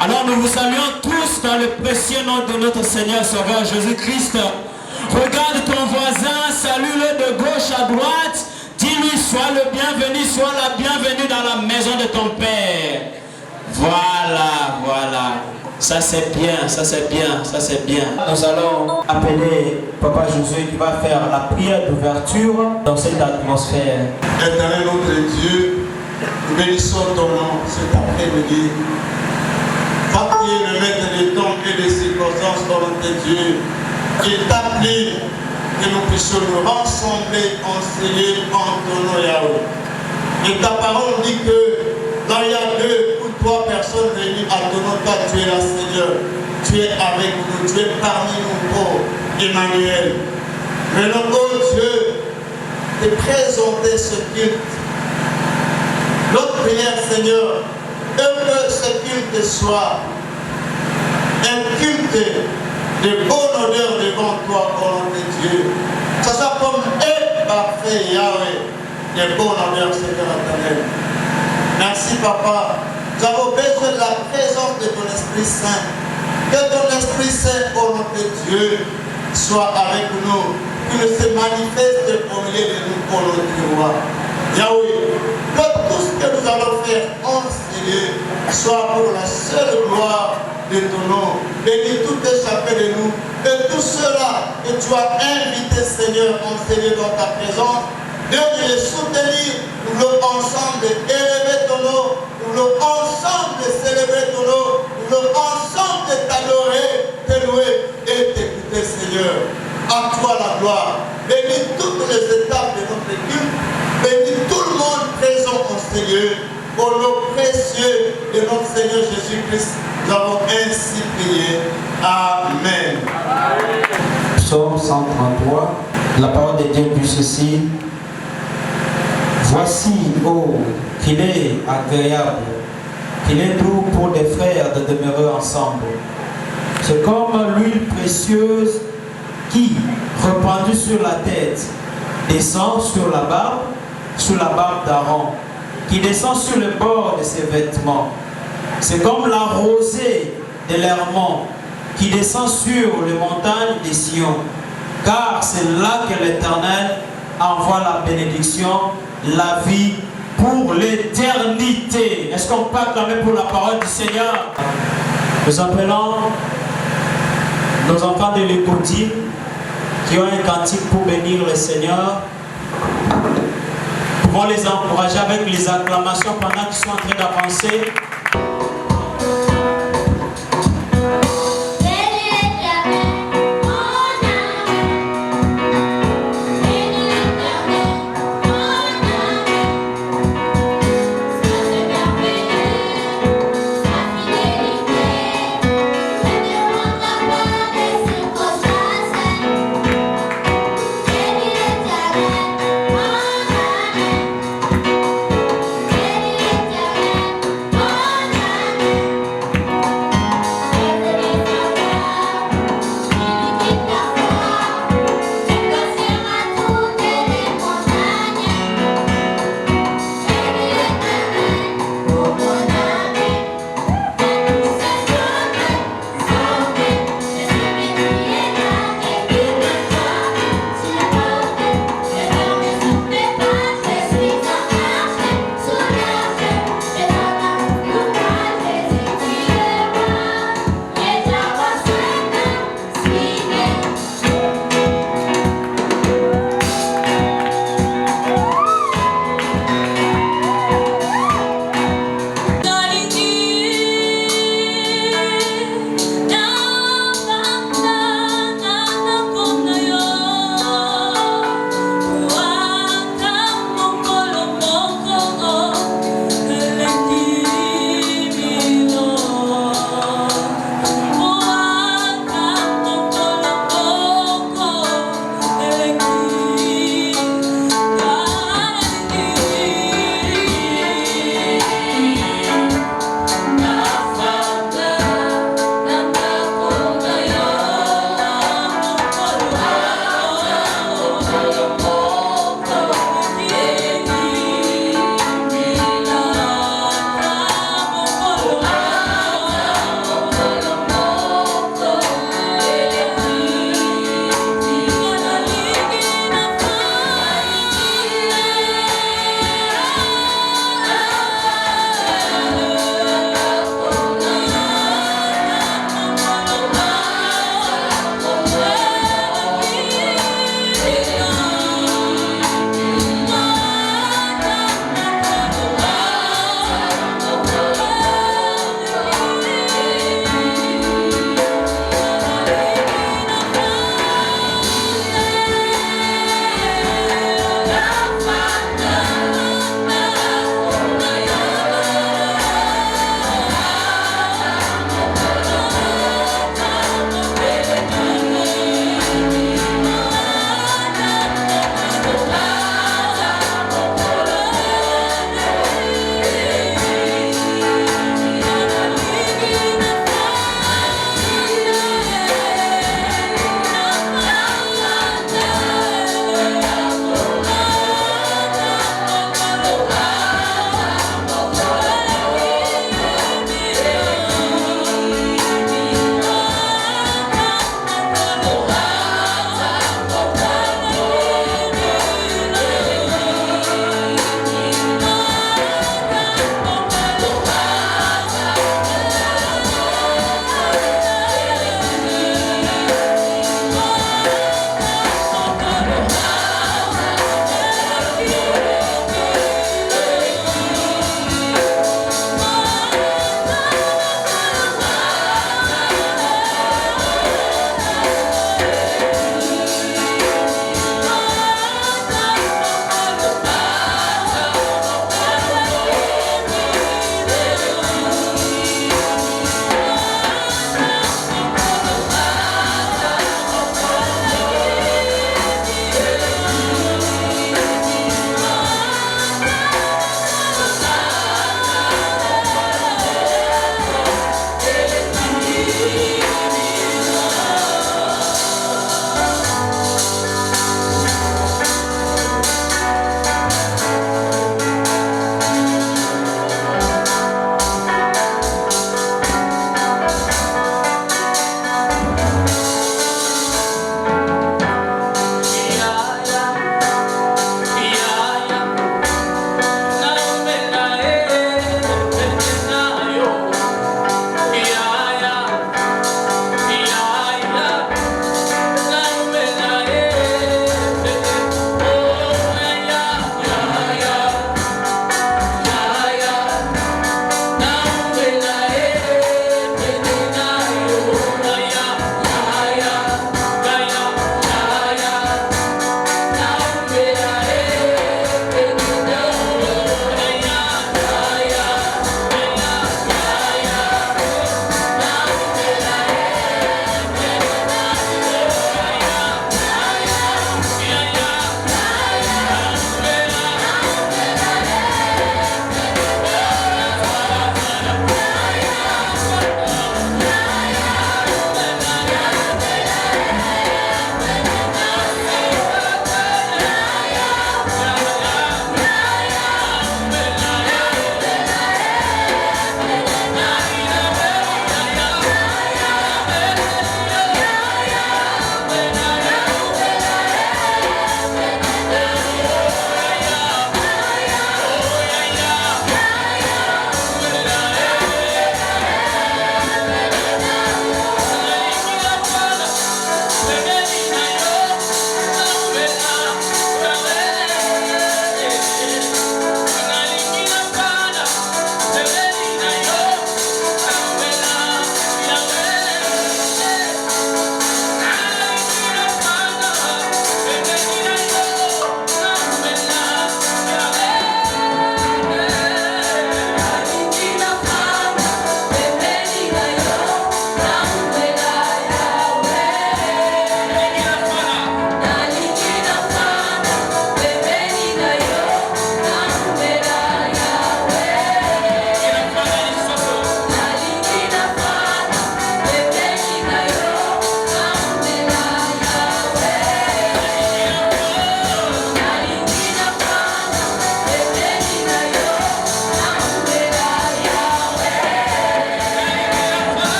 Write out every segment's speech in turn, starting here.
Alors nous vous saluons tous dans le précieux nom de notre Seigneur Sauveur Jésus-Christ. Regarde ton voisin, salue-le de gauche à droite. Dis-lui, sois le bienvenu, sois la bienvenue dans la maison de ton Père. Voilà, voilà. Ça c'est bien, ça c'est bien, ça c'est bien. Nous allons appeler Papa Josué qui va faire la prière d'ouverture dans cette atmosphère. Éternel notre Dieu, nous bénissons ton nom cet après-midi. Toi qui es le maître des temps et des circonstances, volonté Dieu, il t'a plu que nous puissions nous rassembler en Seigneur en ton nom Yahweh. Et ta parole dit que dans il y a 2 ou 3 personnes venues à ton nom, toi tu es là Seigneur. Tu es avec nous, tu es parmi nous, oh Emmanuel. Maintenant, oh Dieu, te présenter ce culte. Notre prière Seigneur, que ce culte soit un culte de bonne odeur devant toi, ô nom de Dieu. Que ce soit comme un parfait Yahweh, de bonne odeur, Seigneur éternel. Merci, Papa. Nous avons besoin de la présence de ton Esprit Saint. Que ton Esprit Saint, ô nom de Dieu, soit avec nous. Qu'il se manifeste au milieu de nous, ô nom du roi. Yahweh, que tout ce que nous allons faire en Seigneur soit pour la seule gloire de ton nom. Bénis tout échappé de nous. Et tout cela que tu as invité, Seigneur, en Seigneur dans ta présence, de les soutenir, nous voulons ensemble élever ton nom, nous voulons ensemble célébrer ton nom, nous voulons ensemble t'adorer, te louer et t'écouter, Seigneur. À toi la gloire. Bénis toutes les étapes de notre culte. Bénis tout le monde présent en Seigneur. Au nom précieux de notre Seigneur Jésus-Christ, nous avons ainsi prié. Amen. Psaume 133. La parole de Dieu dit ceci. Voici, oh, qu'il est agréable, qu'il est doux pour des frères de demeurer ensemble. C'est comme l'huile précieuse qui, répandue sur la tête, descend sur la barbe d'Aaron, qui descend sur le bord de ses vêtements. C'est comme la rosée de l'Hermon, qui descend sur les montagnes des Sion, car c'est là que l'Éternel envoie la bénédiction, la vie pour l'éternité. Est-ce qu'on peut acclamer pour la parole du Seigneur? Nous appelons nos enfants de l'écoutille qui ont un cantique pour bénir le Seigneur. Nous pouvons les encourager avec les acclamations pendant qu'ils sont en train d'avancer. Oh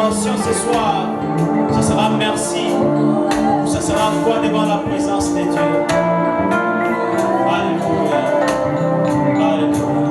adoration ce soir, ce sera merci, ou ce sera quoi devant la présence de Dieu. Alléluia. Alléluia.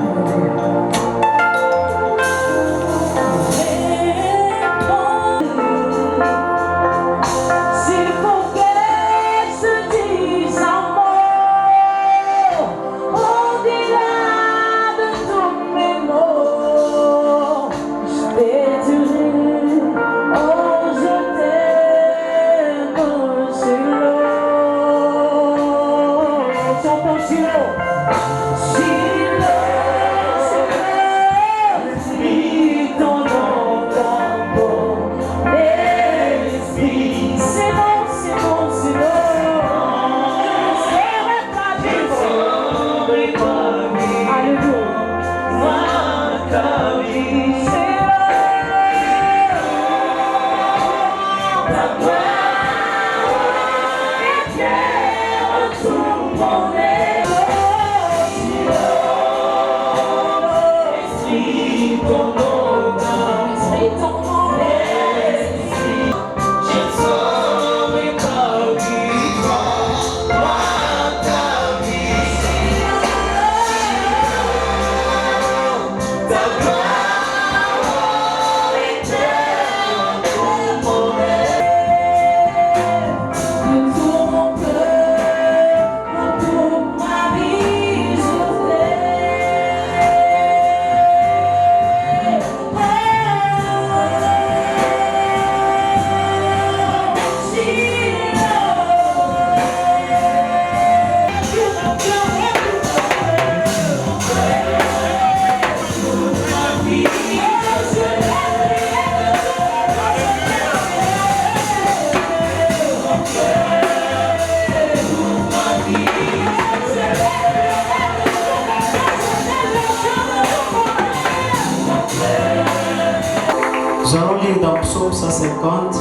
Nous allons lire dans Psaume 150,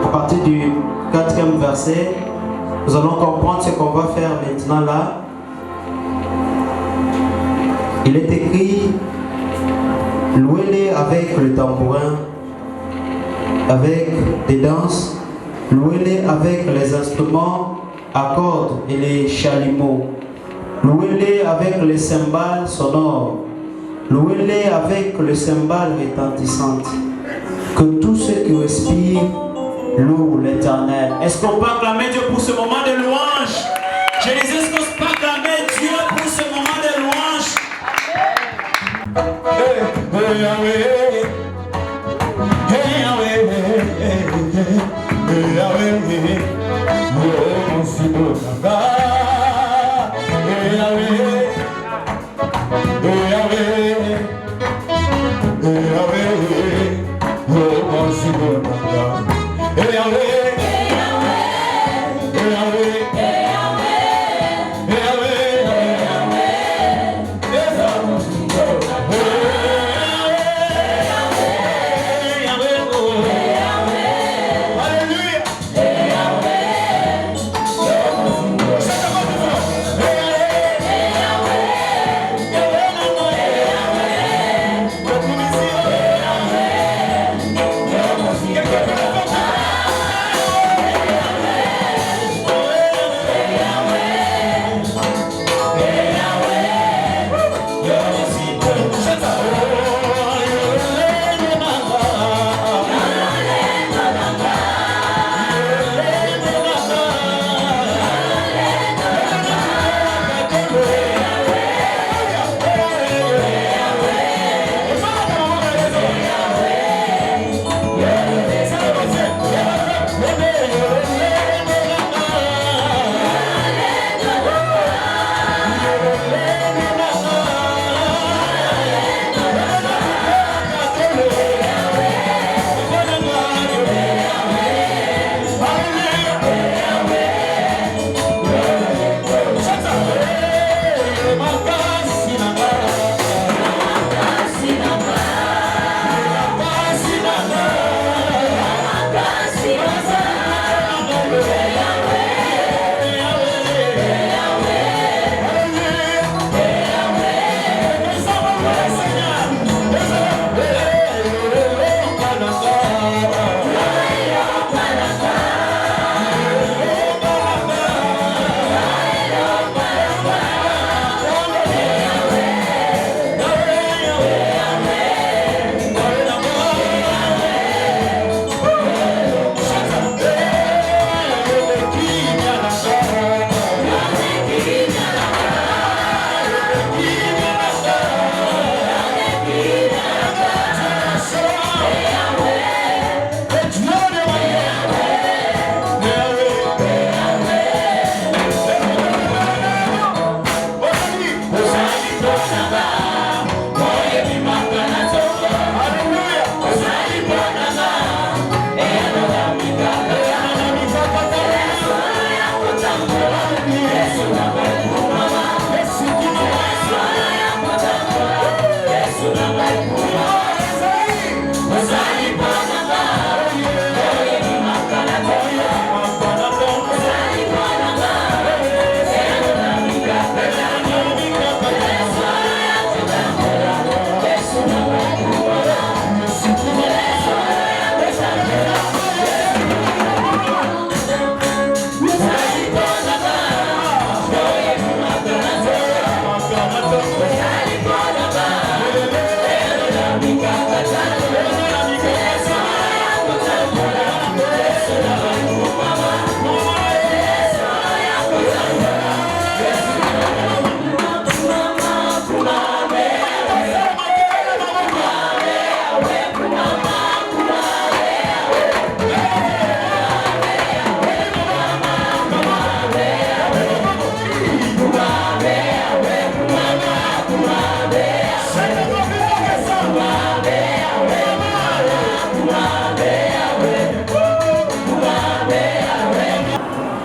à partir du 4e verset. Nous allons comprendre ce qu'on va faire maintenant là. Il est écrit, louez-les avec le tambourin, avec des danses, louez-les avec les instruments à cordes et les chalumeaux, louez-les avec les cymbales sonores, louez-les avec le cymbale retentissante. Que tous ceux qui respirent louent l'Éternel. Est-ce qu'on peut acclamer Dieu pour ce moment de louange? Je disais, est-ce qu'on peut acclamer Dieu pour ce moment de louange? Hallelujah.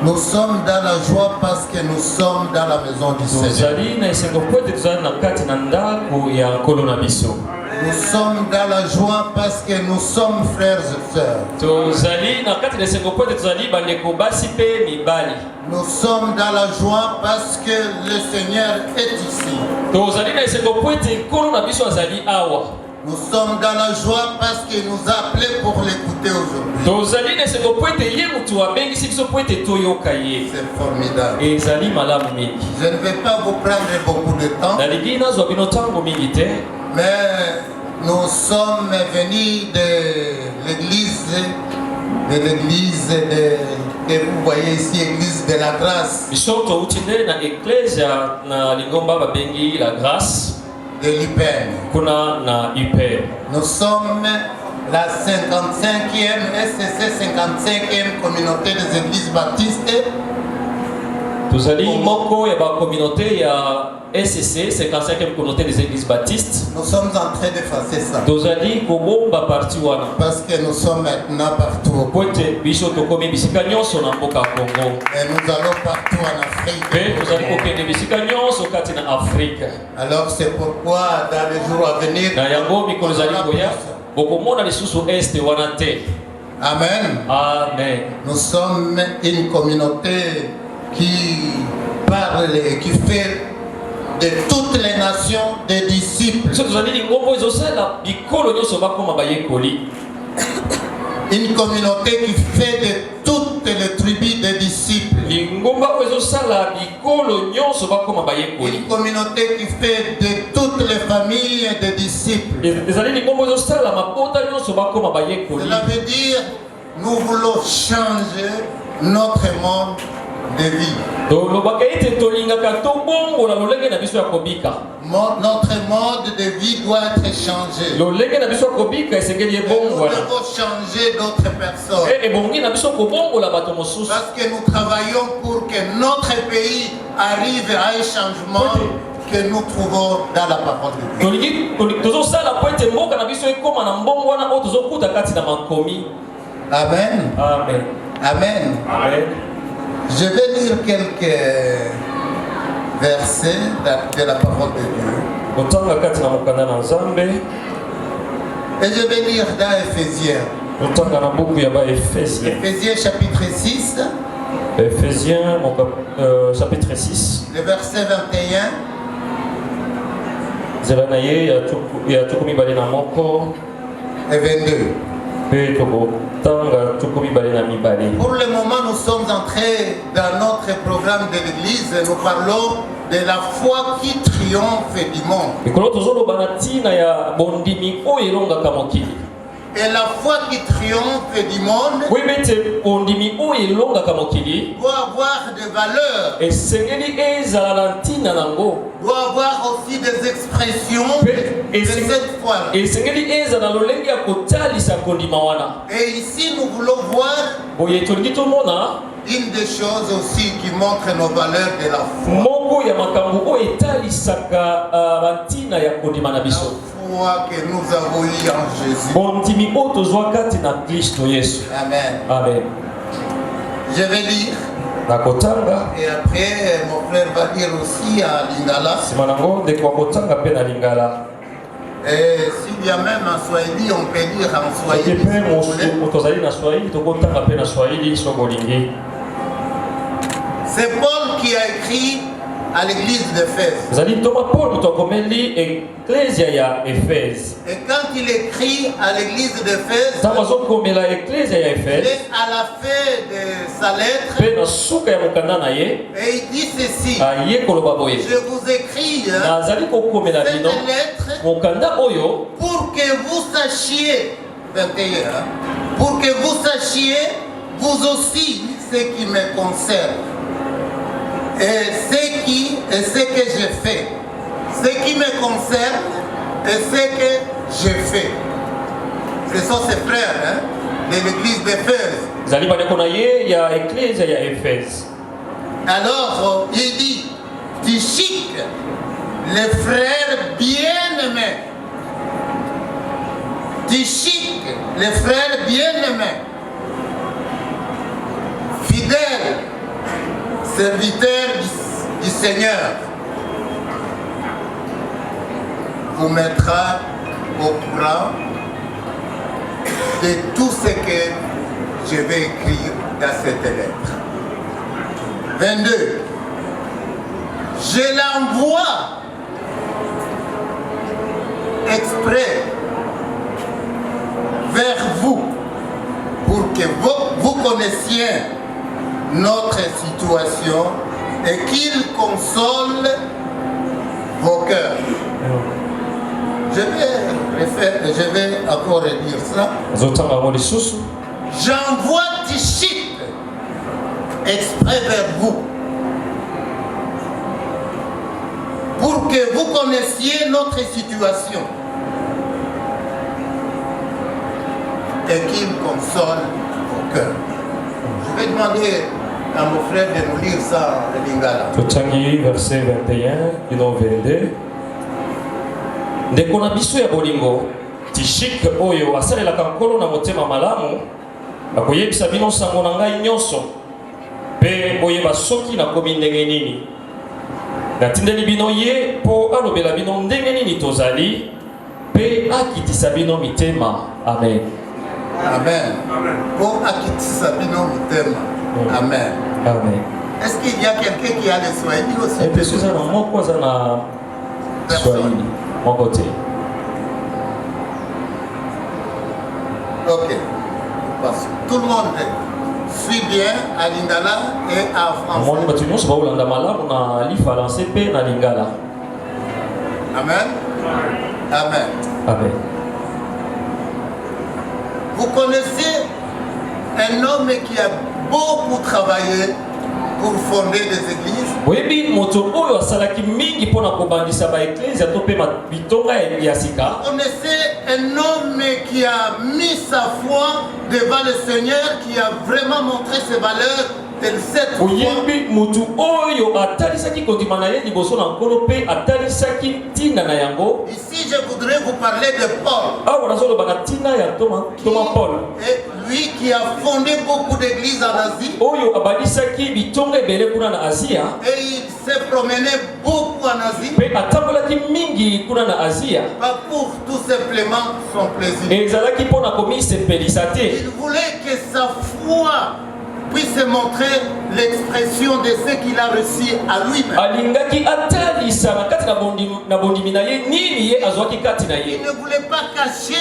Nous sommes dans la joie parce que nous sommes dans la maison du Seigneur. Nous sommes dans la joie parce que nous sommes frères et sœurs. Nous sommes dans la joie parce que le Seigneur est ici. Nous sommes dans la joie parce qu'il nous a appelés pour l'écouter aujourd'hui. C'est formidable. Je ne vais pas vous prendre beaucoup de temps. Mais nous sommes venus de l'église que vous voyez ici, l'église de la grâce. De l'IPN. Nous sommes la 55e SCC 55e communauté des églises baptistes. Nous allons moko ya ba communauté ya SCC 55e communauté des églises baptistes. Nous sommes en train d'effacer ça. Nous allons kobomba parti wana. Parce que nous sommes maintenant partout. Pote biso to komi bisika nyonso na mboka Congo. Et nous allons partout en Afrique. Et nous allons kokende bisika nyonso kati na Afrique. Alors c'est pourquoi dans les jours à venir na yango mikolo zali koya bokomona lisusu este wana te. Amen. Amen. Nous sommes une communauté qui parle et qui fait de toutes les nations des disciples. Une communauté qui fait de toutes les tribus des disciples. Une communauté qui fait de toutes les familles des disciples. Cela veut dire nous voulons changer notre monde de vie. Notre mode de vie doit être changé. Nous devons changer d'autres personnes. Parce que nous travaillons pour que notre pays arrive à un changement que nous trouvons dans la parole de Dieu. Amen. Amen. Amen. Amen. Je vais lire quelques versets de la parole de Dieu. Et je vais lire dans Éphésiens. Éphésiens chapitre 6. Éphésiens chapitre 6. Le verset 21. Et 22. Pour le moment, nous sommes entrés dans notre programme de l'église. Nous parlons de la foi qui triomphe du monde. Et la foi qui triomphe du monde doit avoir des valeurs, doit avoir aussi des expressions de cette foi. Et ici nous voulons voir une des choses aussi qui montre nos valeurs de la foi. Que nous avons eu en Jésus. Amen. Amen. Je vais lire. Et après, mon frère va lire aussi à Lingala. Et si bien même en Swahili, on peut lire en Swahili. C'est Paul qui a écrit à l'église d'Éphèse. Et quand il écrit à l'église d'Éphèse, il est à la fin de sa lettre et il dit ceci: je vous écris cette lettre pour que vous sachiez, 21, pour que vous sachiez vous aussi ce qui me concerne. Et ce que je fais, ce qui me concerne et ce que je fais. Ce sont ses frères de l'église d'Éphèse. Alors il dit: Tychique, les frères bien-aimés. Tychique, les frères bien-aimés, fidèles serviteur du Seigneur, vous mettra au courant de tout ce que je vais écrire dans cette lettre. 22. Je l'envoie exprès vers vous pour que vous connaissiez notre situation et qu'il console vos cœurs. Je vais encore dire ça. J'envoie Tichite exprès vers vous pour que vous connaissiez notre situation et qu'il console vos cœurs. Je vais demander à mon frère de nous lire ça en lingala. Totangi verset 21, ino 22. Ndeko na biso ya bolingo Tishik oyo asalelaka nkolo na motema malamu akoyebisa bino sango na ngai nyonso mpe boyeba soki nakomi ndenge nini. Natindeli bino ye mpo alobela bino ndenge nini tozali mpe akitisa bino mitema. Amen. Amen. Pour akitisa bino mitema. Amen. Amen. Est-ce qu'il y a quelqu'un qui a le Swahili aussi? Et puis ça na moko za na Swahili mon côté. Ok. Parce que tout le monde suit bien à Lingala et à français. Mon batu nyonso ba olanda malamu na li français pe na Lingala. Amen. Amen. Amen. Vous connaissez un homme qui a beaucoup travaillé pour fonder des églises. Webi moto oyo asalaki mingi pona kobandisa ba ecclesia to pe bitonga ya sika. Vous connaissez un homme qui a mis sa foi devant le Seigneur, qui a vraiment montré ses valeurs de cette foi. Webi moto oyo atalisaki kondima na ye liboso na nkolo pe atalisaki tina na yango. Ici je voudrais vous parler de Paul. Ah on a solo bana tina ya Thomas Paul. Et lui qui a fondé beaucoup d'églises en Asie. Oyo abadisaki bitonga ebele kuna na Asia. Et il s'est promené beaucoup en Asie. Pe atambolaki mingi kuna na Asia. Pas pour tout simplement son plaisir. Ezalaki pona komi sepelisa te. Il voulait que sa foi puisse montrer l'expression de ce qu'il a reçu à lui-même. Alingaki atalisa na kati na bondimi na ye nini ye azwaki kati na ye. Il ne voulait pas cacher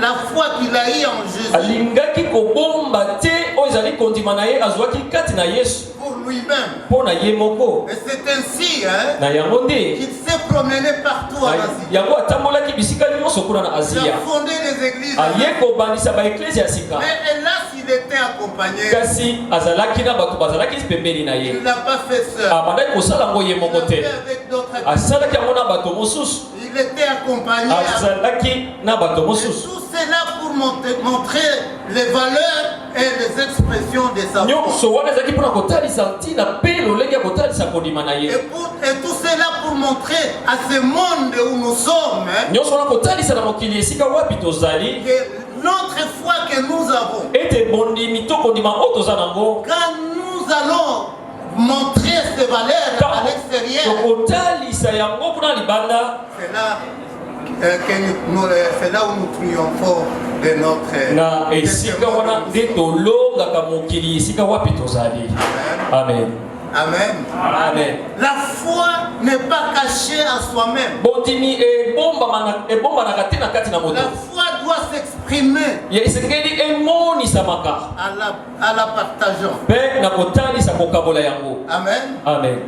la foi qu'il a eue en Jésus. Alingaki kobomba te oyo ezali kondima na ye azwaki kati na Yesu. Pour lui-même. Pona ye moko. Et c'est ainsi na yango nde qu'il s'est promené partout en Asie. Yango atambolaki bisika nyonso kuna na Asia. Il a fondé des églises. Aye kobandisa ba ecclesia sika. Mais hélas il était accompagné. Kasi azalaki na bato bazalaki pembeni na ye. Il n'a pas fait seul. Abandaki kosala ngo ye moko te. Asalaki yango na bato mosusu. Il était accompagné. Azalaki na bato mosusu. Tout cela pour montrer les valeurs et les expressions de sa foi. Nyonso wana ezalaki mpona kotalisa ntina mpe lolenge ya kotalisa kondima na ye. Et tout cela pour montrer à ce monde où nous sommes nyonso wana kotalisa na mokili esika wapi tozali que notre foi que nous avons, ete bondimi to kondima oyo toza nango quand nous allons montrer ces valeurs à l'extérieur, tokotalisa yango kuna libanda, c'est là où nous triomphons de notre na esika wana nde tolongaka mokili esika wapi tozali. Amen. Amen. Amen. La foi n'est pas cachée à soi-même. Bondimi ebombanaka te na kati na moto. La foi doit s'exprimer esengeli emonisamaka à la partageant. mpe na kotalisa kokabola yango. Amen. Amen.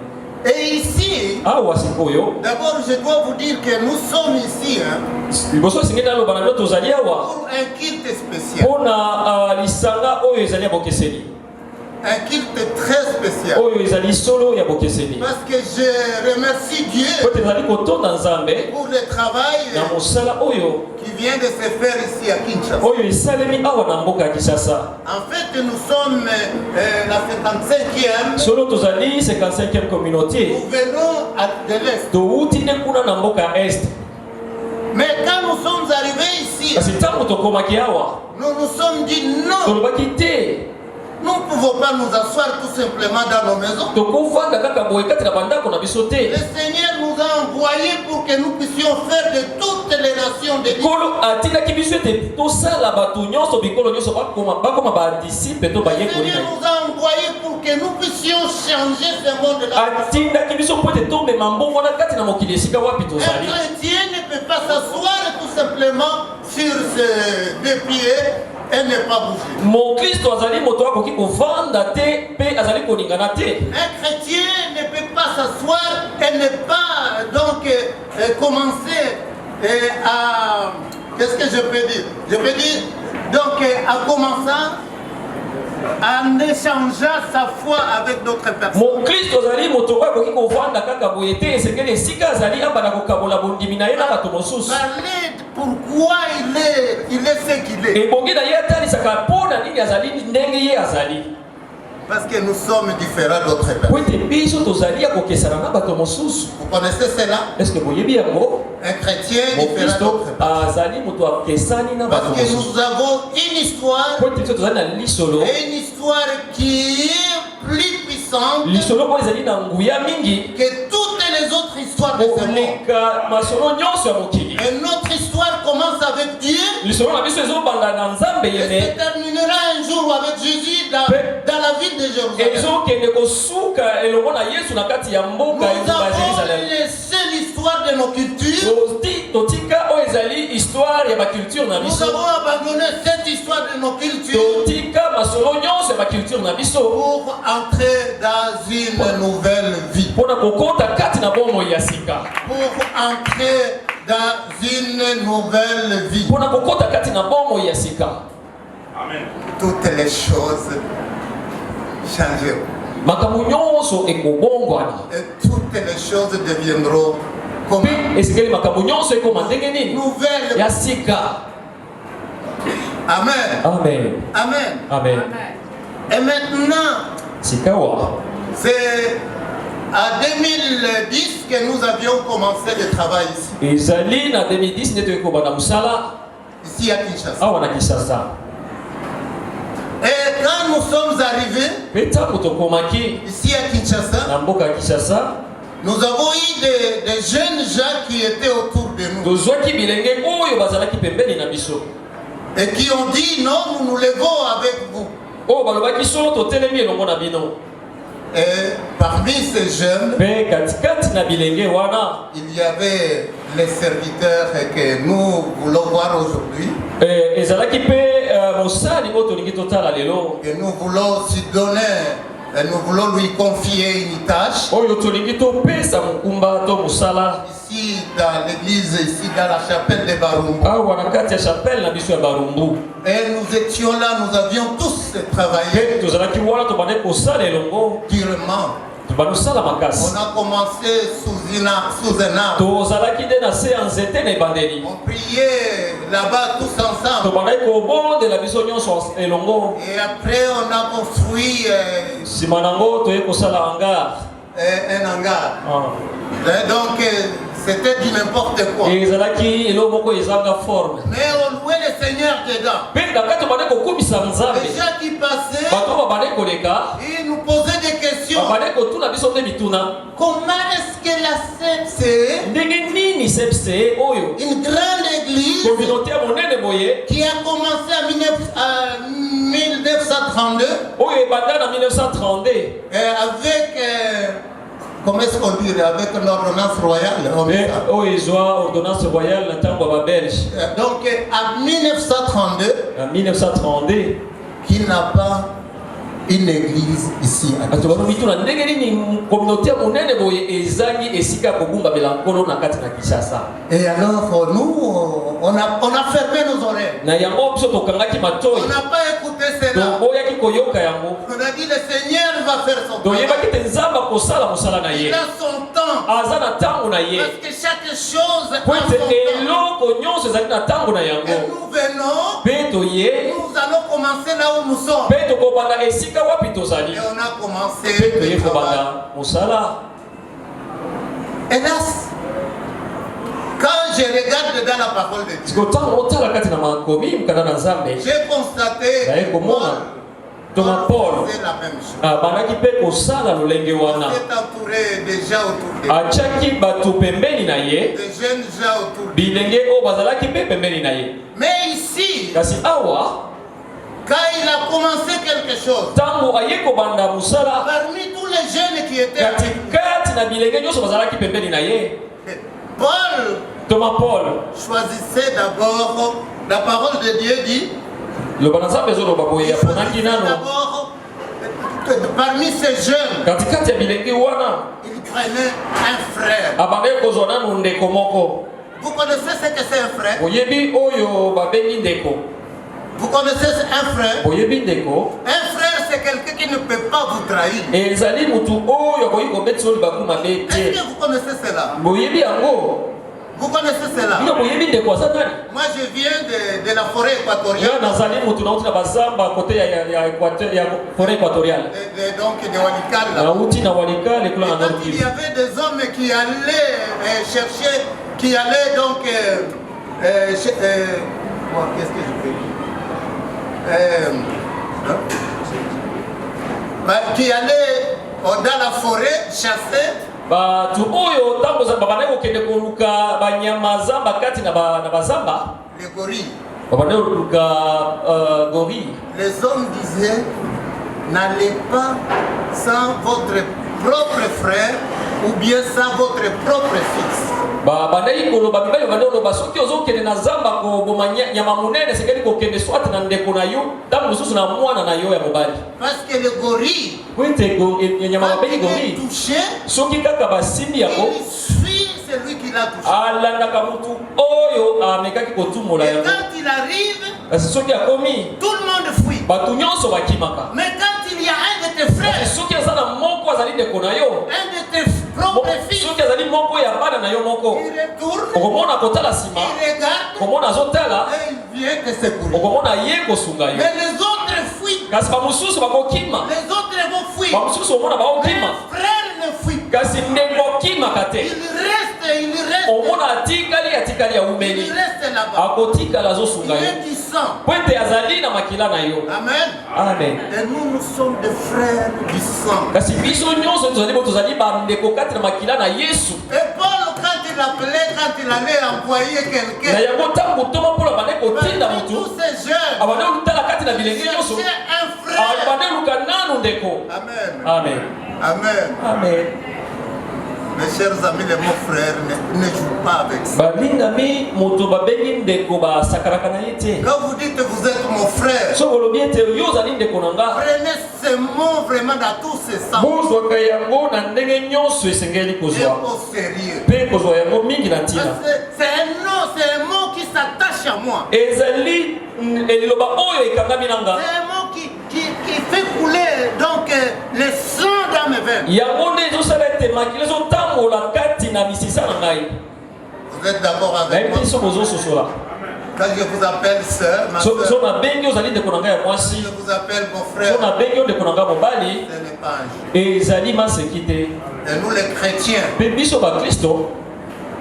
Et ici, awa sikoyo d'abord je dois vous dire que nous sommes ici liboso esengeli naloba na bino tozali awa pour un culte spécial. mpona lisanga oyo ezali ya bokeseni. Un culte très spécial. Oyo ezali solo ya bokeseni. Parce que je remercie Dieu pour le travail qui vient de se faire ici à Kinshasa. Oyo esalemi awa na mboka Kinshasa. En fait, nous sommes la 55e. Solo tozali 55e communauté. Nous venons de l'Est. Touti ne kuna na mboka Est. Mais quand nous sommes arrivés ici, Kasi tango tokomaki awa. nous nous sommes dit non. Tolobaki te. Nous ne pouvons pas nous asseoir tout simplement dans nos maisons. Le Seigneur nous a envoyés pour que nous puissions faire de toutes les nations de l'Église. Le Seigneur nous a envoyés pour que nous puissions changer ce monde-là. Un chrétien ne peut pas s'asseoir tout simplement sur ses deux pieds et ne pas bouger. Un chrétien ne peut pas s'asseoir et ne pas donc commencer à... Qu'est-ce que je peux dire? Je peux dire donc à commencer en échangeant sa foi avec d'autres personnes. Parler pourquoi il est ce qu'il est. Parce que nous sommes différents d'autres personnes. Vous connaissez cela? Un chrétien différent d'autres personnes. Parce que nous avons une histoire, et une histoire qui est plus puissante que toutes les autres histoires de ce monde. Et notre histoire commence avec Dieu et se terminera un jour avec Jésus dans la ville de Jérusalem. Nous avons laissé l'histoire de nos cultures. Nous avons abandonné cette histoire de nos cultures pour entrer dans une nouvelle vie. Pour entrer dans une nouvelle vie. Amen. Toutes les choses changeront. Et toutes les choses deviendront comme nouvelles. Amen. Amen. Amen. Amen. Et maintenant, c'est à 2010 que nous avions commencé le travail ici. Ici à Kinshasa. Et quand nous sommes arrivés ici à Kinshasa, nous avons eu des jeunes gens qui étaient autour de nous et qui ont dit non, nous nous levons avec vous. Et parmi ces jeunes, il y avait les serviteurs que nous voulons voir aujourd'hui. Et nous voulons aussi donner, nous voulons lui confier une tâche. Ici dans l'église, ici dans la chapelle de Barumbu. Et nous étions là, nous avions tous travaillé durement. On a commencé sous un arbre. On priait là-bas tous ensemble. Et après on a construit un hangar. Et donc c'était du n'importe quoi. Mais on louait le Seigneur dedans. Les gens qui passaient, ils nous posaient des questions. Comment est-ce que la CEPCE, une grande église qui a commencé en 1932, avec comment est-ce qu'on dit, avec l'ordonnance royale. Donc en 1932, qui n'a pas une église ici à et alors nous on a fermé nos oreilles. On n'a pas écouté cela. On a dit le Seigneur va faire son temps. Il a son temps. Parce que chaque chose a son temps. Et nous venons, nous allons commencer là où nous sommes. Et on a commencé le travail. Hélas, quand je regarde dans la parole de Dieu, j'ai constaté Thomas Paul faisait la même chose. bandaki pe kosala lolenge wana Il est entouré des gens autour de lui. atiaki bato pembeni na ye Des jeunes gens autour de lui. bilenge oyo bazalaki pe pembeni na ye Mais ici, kasi awa quand il a commencé quelque chose, ntango aye kobanda mosala parmi tous les jeunes qui étaient avec lui, katikati na bilenge nyonso bazalaki pembeni na ye Paul Thomas Paul choisissait d'abord, la parole de Dieu dit, loba na nzambe ezoloba boye il aponaki choisissait nano d'abord, parmi ces jeunes, katikati ya bilenge wana il prenait un frère. abandaki kozwa nanu ndeko moko Vous connaissez ce que c'est un frère? oyebi oyo babengi ndeko Vous connaissez un frère? oyebi ndeko Un frère, c'est quelqu'un qui ne peut pas vous trahir. ezali mutu oyo akoki kobetisa oyo libaku mabe Est-ce te que vous connaissez cela? boyebi yango Vous connaissez cela? bino boyebi ndeko aza nani Moi, je viens de la forêt équatoriale, yo nazali mutu nauti na bazamba kote ya forêt équatoriale donc de Walikale. nauti na walikale kula Et na quand Nord il Kivu. y avait des hommes qui allaient chercher, qui allaient donc. Qu'est-ce que je fais? Qui allaient dans la forêt chasser bato oyo ntango babandaki kokende koluka banyama zamba kati na bazamba les gorilles. babandaki koluka gorille. Les hommes disaient, n'allez pas sans votre propre frère ou bien sans votre propre fils. bandaki koloba mibali babandaki koloba soki ozokende na zamba koboma nyama monene esengeli kokende swati na ndeko na yo ntango mosusu na mwana na yo ya mobali Parce que les gorilles, po ete nyama quand babengi il est gorille touché, soki kaka basimbi yango il suit celui qui l'a touché. alandaka mutu oyo amekaki kotumbola Et yango quand il arrive, kasi soki akomi tout le monde fuit. bato nyonso bakimaka Mais quand il y a un de tes frères, kasi soki aza na moko azali ndeko na yo un de tes propres fils, soki azali moko ya bana na yo moko il retourne, okomona kotala nsima il regarde okomona azotala et il vient te secourir. okomona ye kosunga yo Mais les autres fuient. kasi bamosusu bakokima Les autres vont fuir. bamosusu omona Mais bakokima le frère ne fuit pas. kasi ndeko okimaka te Il reste omona atikali aumeli là-bas. akotikala Il azosunga yo est du sang. po ete azali na makila na yo Amen. amen Et nous sommes des frères du sang. kasi biso nyonso tozali bo tozali bandeko kati na makila na yesu Et Paul, quand il appelait, quand il allait envoyer na quelqu'un, yango ntango toma mpona bande kotinda parmi motu tous ces jeunes, abande olutala kati na bilenge nyonso cherchait un frère. abande oluka nanu ndeko Amen. amen Amen. amen Mes chers amis, les mots frères, ne jouent pas avec ça. balingami moto babengi ndeko basakalaka na ye te Quand vous dites que vous êtes mon frère, so olobi ete yo ozali ndeko na nga prenez ces mots vraiment dans tous ces sens. bozwaka yango na ndenge nyonso esengeli Et kozwa au sérieux. mpe kozwa yango mingi na ntina Parce que c'est un mot qui s'attache à moi. ezali liloba oyo ekangami na nga C'est un mot qui fait couler donc le sang dans mes veines. yango nde ezosala ete makila ezotambola kati na misisa na ngai Vous êtes d'accord avec nayebi moi? te so bozososola Quand je vous appelle sœur, ma so sœur, nabengi ozali ndeko na ngai ya je mwasi vous appelle mon so frère, nabengi yo ndeko na ngai mobali ce n'est pas un jeu. ezali maseki te Et nous les chrétiens, mpe biso bakristo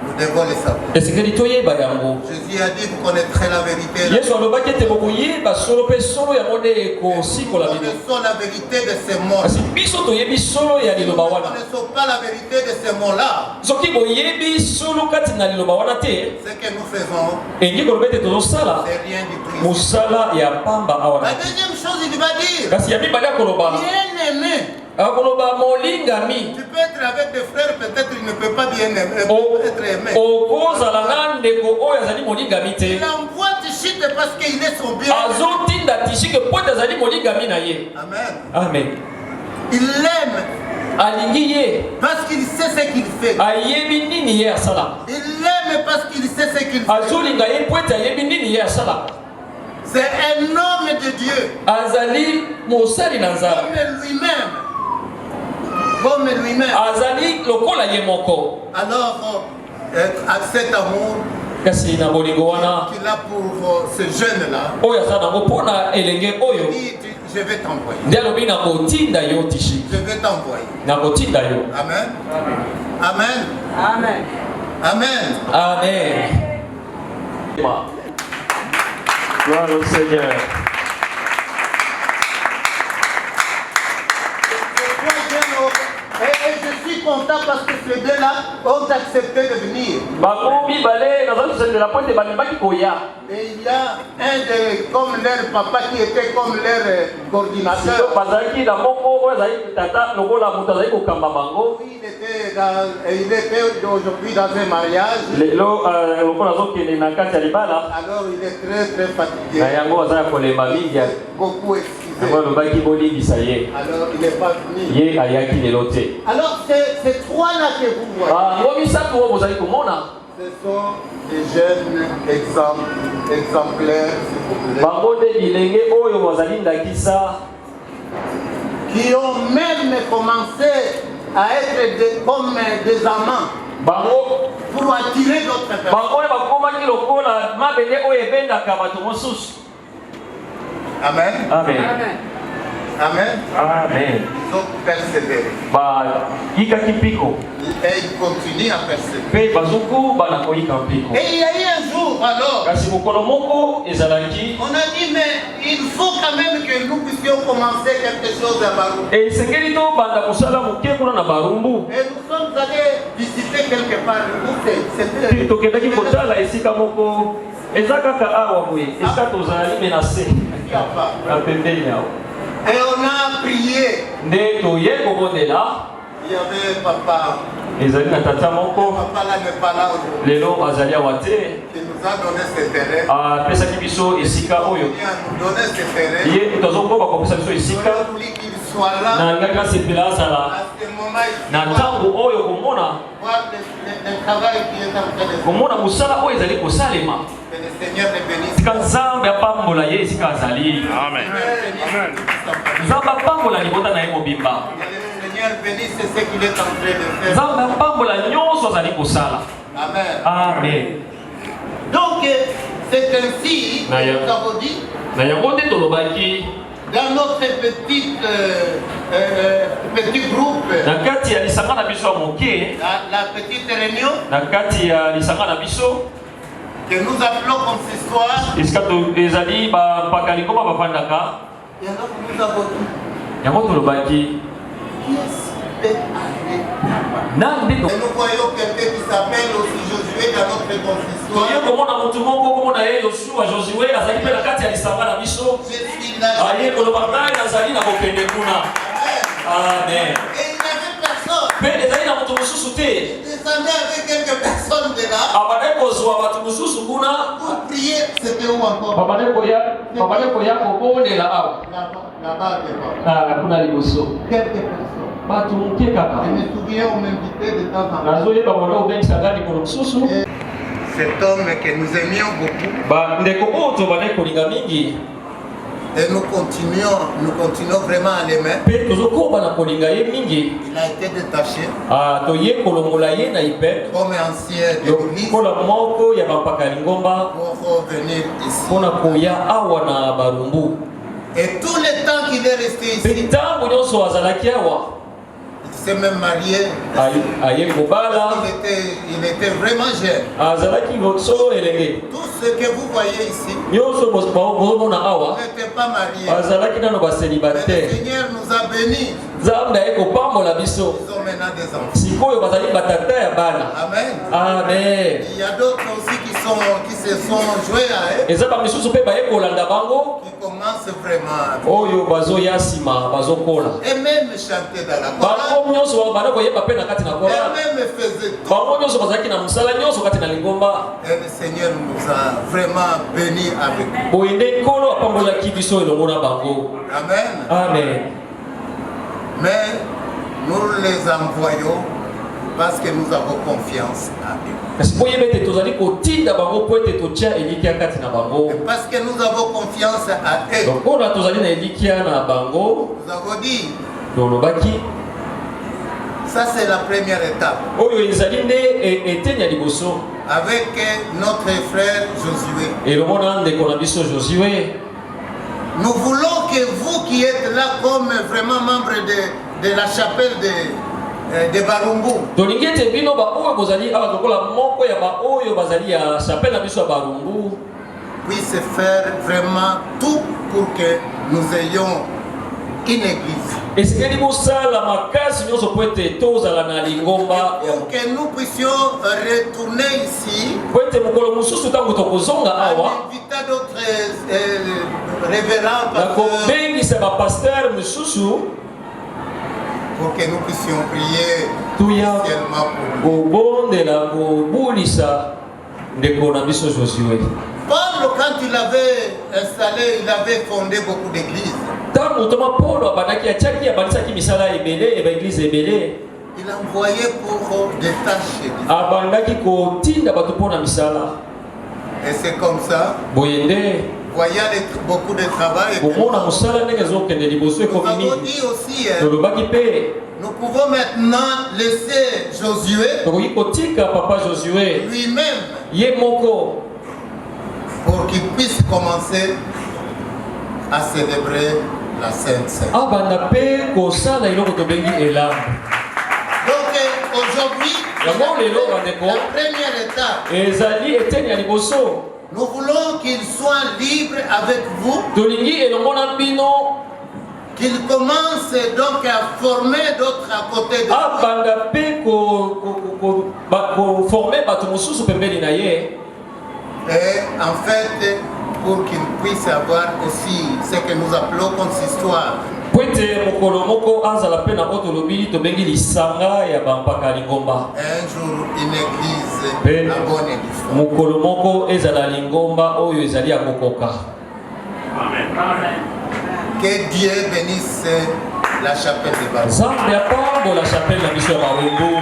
nous devons les savoir. esengeli toyeba yango Jésus a dit, vous connaîtrez la vérité. yesu alobaki ete bokoyeba solo mpe solo yango nde ekosikola Nous bino connaissons la vérité de ces mots. kasi biso toyebi solo ya Si nous liloba ne wana connaissons pas la vérité de ces mots-là, soki boyebi solo kati na liloba wana te ce que nous faisons, engi koloba ete tozosala c'est rien du tout. mosala ya pamba awa La na deuxième chose, il va dire, kasi ya mibali akoloba bien-aimé. akoloba molingami Tu peux être avec des frères, peut-être il ne peut pas bien aimer, être aimé. okozala na ndeko oyo azali molingami te Il envoie Tichite parce qu'il est son bien. azotinda tishike po ete azali molingami na ye Amen. amen Il l'aime alingi ye parce qu'il sait ce qu'il fait. ayebi nini ye asalaka Il l'aime parce qu'il sait ce qu'il fait. azolinga ye po ete ayebi nini ye asalaka C'est un homme de Dieu. azali mosali na nzambe Comme lui-même. Comme lui-même. azali lokola ye moko Alors, à cet amour kasi na bolingo wana qu'il a pour ce jeune-là, oyo aza nango mpo na elenge oyo il dit, je vais t'envoyer. nde alobi nakotinda yo tishi Je vais t'envoyer. nakotinda yo Amen. Amen. Amen. Amen. amen gloire au Seigneur content parce que ces deux-là ont accepté de venir. Et il y a un de, comme leur papa qui était comme leur coordinateur. Il était aujourd'hui dans un mariage. Alors il est très très fatigué. Beaucoup excusé. Alors il n'est pas venu. Alors ces trois-là que vous voyez, ce sont des jeunes exemplaires, s'il vous plaît, qui ont même commencé à être comme des amants pour attirer d'autres personnes. Amen. Amen. Amen. Amen. Ils ont persévéré. Et ils continuent à persévérer. Et il y a eu un jour alors, on a dit mais il faut quand même que nous puissions commencer quelque chose à Barumbu. Et nous sommes allés visiter quelque part. Et on a prié. Il y avait papa. Papa là n'est pas là aujourd'hui. Qui nous a donné ce terrain. Il a nous donné ce terrain. On a voulu qu'il soit là. À ce moment-là, voir le travail qui est en train de faire. Que le Seigneur les bénisse. Amen. Seigneur bénisse ce qu'il est en train de faire. Amen. Amen. Donc, c'est ainsi, nous avons dit, dans notre petit groupe, la petite réunion, que nous appelons comme ce soir, et alors nous avons dit, et nous voyons quelqu'un qui s'appelle aussi Josué dans notre consistoire. Je suis là. Amen. Et il n'y avait personne. Il descendait avec quelques personnes de là. Pour prier, c'était où encore? Là-bas, quelques personnes. Je me souviens, on m'invitait de temps en temps. Cet homme que nous aimions beaucoup. Et nous continuons vraiment à l'aimer. Il a été détaché comme ancien de l'église pour venir ici. Et tout le temps qu'il est resté ici, il s'est même marié. Il était vraiment jeune. Tout ce que vous voyez ici n'était pas marié. Mais le Seigneur nous a bénis. Ils ont maintenant des enfants. Amen. Amen. Il y a d'autres aussi qui se sont joués à eux. Qui commencent vraiment. Et même chanter dans la chorale. Et même faisaient tout. Et le Seigneur nous a vraiment bénis avec nous. Amen. Amen. Mais nous les envoyons parce que nous avons confiance à eux. Et parce que nous avons confiance à eux, nous avons dit, ça c'est la première étape. Avec notre frère Josué. Nous voulons que vous qui êtes là comme vraiment membre de la chapelle de Barumbu, puisse faire vraiment tout pour que nous ayons une église. Est-ce que nous sommes la makasi nous sommes peut-être tous à la lingomba Pour que nous puissions retourner ici, peut-être mukolo mususu tangu tokozonga awa inviter d'autres révérends na pasteurs kobengisa ba pasteur mususu pour que nous puissions prier tuya officiellement pour lui. kobondela kobulisa ndeko na biso Josué. Paul, quand il avait installé, il avait fondé beaucoup d'églises. Tangu toma Paulo abandaki atiaki abanisaki misala ebele eba église ebele Il envoyait pour des tâches. abandaki kotinda bato mpona misala Et c'est comme ça, boyende voyant beaucoup de travail. komona mosala ndenge ezokende liboso Nous ekomi avons nini dit aussi, tolobaki mpe nous pouvons maintenant laisser Josué tokoki kotika papa Josué lui-même ye moko pour qu'il puisse commencer à célébrer la Sainte Seine. abanda mpe kosala eloko tobengi elamu. Donc aujourd'hui, Yango lelo bandeko la première étape, ezali eteni ya liboso nous voulons qu'il soit libre avec vous, tolingi elongo na bino qu'il commence donc à former d'autres à côté de vous. abanda mpe koforme bato mosusu pembeni na ye Et en fait, pour qu'il puisse avoir aussi ce que nous appelons consistoire. po ete mokolo moko azala mpe na oyo tolobi tobengi lisanga ya bampaka ya lingomba Un jour, une église, Pe- la bonne église. mokolo moko ezala lingomba oyo ezali ya kokoka. Que Dieu bénisse la chapelle de Baruch. Nzambe apambola chapelle na biso ya barumbu. Que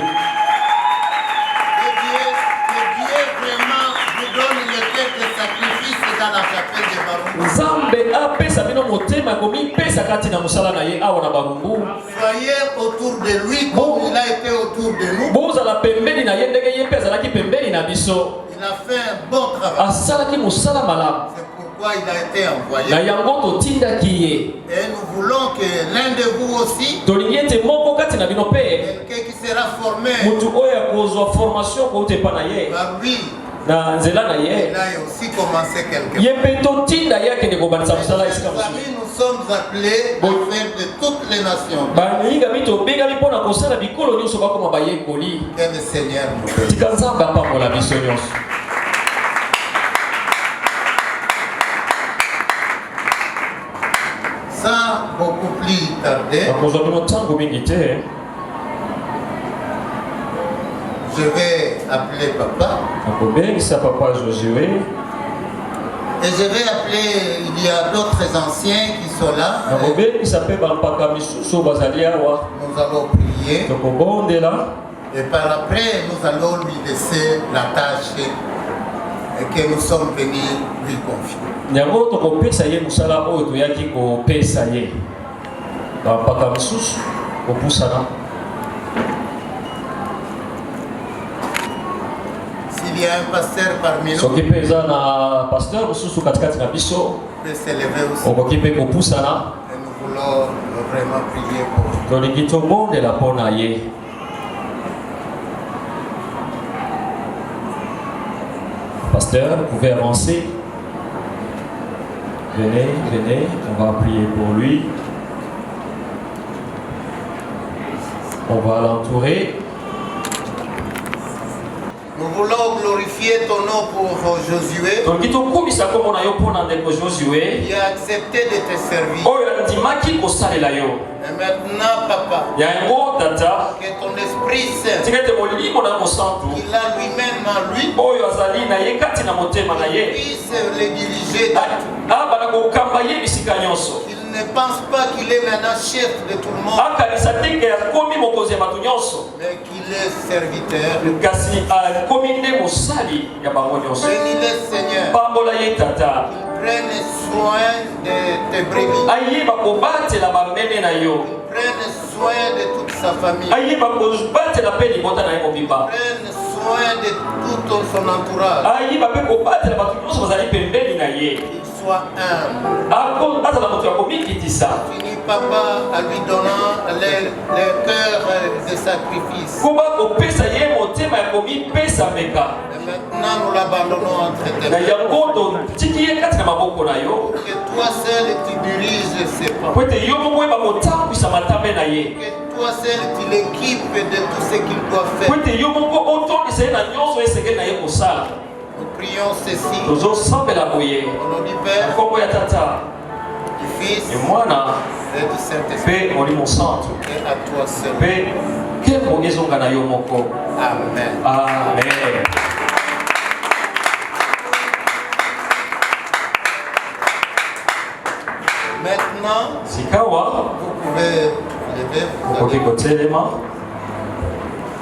Dieu vraiment vous donne le cœur de sacrifice dans la chapelle de Baruch. Nzambe apesa bino motema komipesa kati na mosala na ye awa na barumbu. Soyez autour de lui comme il a été autour de nous. bozala pembeni na ye ndenge ye mpe azalaki pembeni na biso. Il a fait un bon travail. Asalaki mosala malamu C'est pourquoi il a été na envoyé. yango totindaki ye. Et nous voulons que l'un de vous aussi, tolingi ete moko kati na bino mpe quelqu'un qui sera formé mutu oyo akozwa formation kouta epa na ye par lui, na nzela na il ye a aussi commencé quelque chose. ye mpe totinda ye akende kobanisa mosala esika Mes mosusu. amis, nous sommes appelés à faire de toutes les nations. bayingami tobengami mpo na kosala bikolo nyonso bakoma bayekoli. Que le Seigneur nous bénisse. tika nzambe apambola biso nyonso. Sans beaucoup plus tarder, nakozwa bino ntango mingi te je vais appeler papa. nakobengisa papa Josué Et je vais appeler, il y a d'autres anciens qui sont là. nakobengisa mpe bampaka misusu oyo bazali awa Nous allons prier. tokobondela Et par après, nous allons lui laisser la tâche que nous sommes venus lui confier. yango tokopesa ye mosala oyo toyaki kopesa ye bampaka misusu kopusana. S'il y a un pasteur parmi nous, soki mpe eza na paster mosusu katikati na biso il peut s'élever aussi. okoki mpe kopusana. Et nous voulons vraiment prier pour lui. tolingi tobondela mpo na ye. Pasteur, vous pouvez avancer. Venez, venez, on va prier pour lui. On va l'entourer. Nous voulons glorifier ton nom pour Josué, tolingi tokumisa kombo na yo mpo na ndeko Josué qui a accepté de te servir. oyo andimaki kosalela yo. Et maintenant, papa, yango tata que ton Esprit Saint, tika ete molimo na mosantu qu'il a lui-même en lui, oyo azali na ye kati na motema na ye puisse le diriger dans tout. abana kokamba ye bisika nyonso. Qu'il ne pense pas qu'il est maintenant chef de tout le monde, akanisa te ke akomi mokonzi ya bato nyonso mais qu'il est serviteur. kasi akomi nde mosali ya bango nyonso. Bénis-le, Seigneur. pambola ye tata Prenne soin de tes brebis. ayeba kobatela bamene na yo, Prenne soin de toute sa famille. ayeba kobatela mpe libota na ye mobimba, Prenne soin de tout son entourage. ayeba mpe kobatela bato nyonso bazali pembeni na ye. Qu'il soit humble. Finis, papa, en lui donnant le cœur de sacrifice. Et maintenant, nous l'abandonnons entre tes mains. Que toi seul tu diriges ses pas. Que toi seul tu l'équipes de tout ce qu'il doit faire. Nous prions ceci. Au nom du Père, du Fils et du Saint-Esprit. Et à toi seul. Amen. Amen. Maintenant, vous pouvez lever.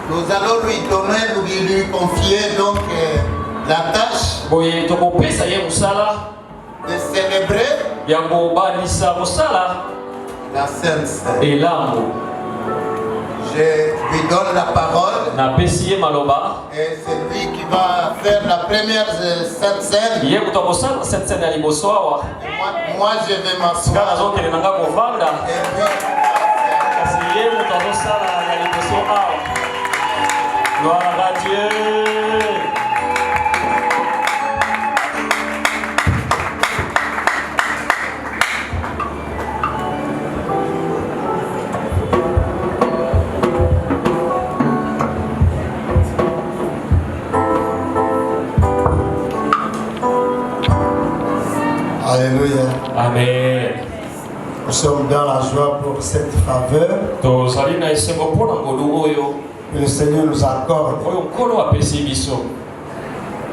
Nous allons lui donner, lui confier donc la tâche de célébrer la Sainte Seine. Je lui donne la parole et c'est lui qui va faire la première Sainte Seine. Et moi je vais m'asseoir. Gloire à Dieu. Alléluia. Amen. Nous sommes dans la joie pour cette faveur que le Seigneur nous accorde.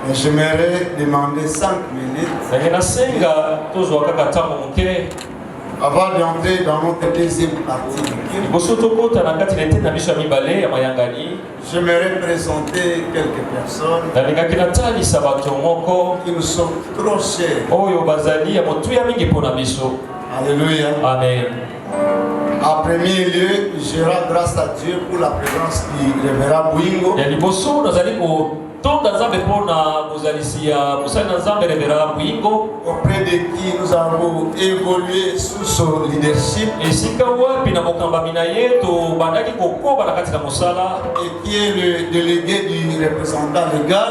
Et j'aimerais demander 5 minutes avant d'entrer dans notre deuxième partie. J'aimerais présenter quelques personnes qui nous sont trop chères. Alléluia. Amen. En premier lieu, je rends grâce à Dieu pour la présence du révérend Bouingo. Auprès de qui nous avons évolué sous son leadership. Et qui est le délégué du représentant légal.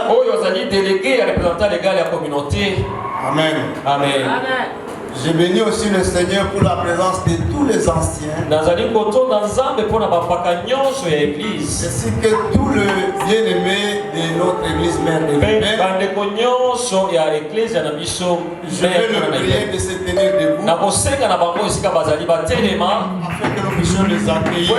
Amen. Amen. Je bénis aussi le Seigneur pour la présence de tous les anciens. Ainsi que tout le bien-aimé de notre église mère de Vienne. Je vais le prier de se tenir debout afin que nous puissions les accueillir.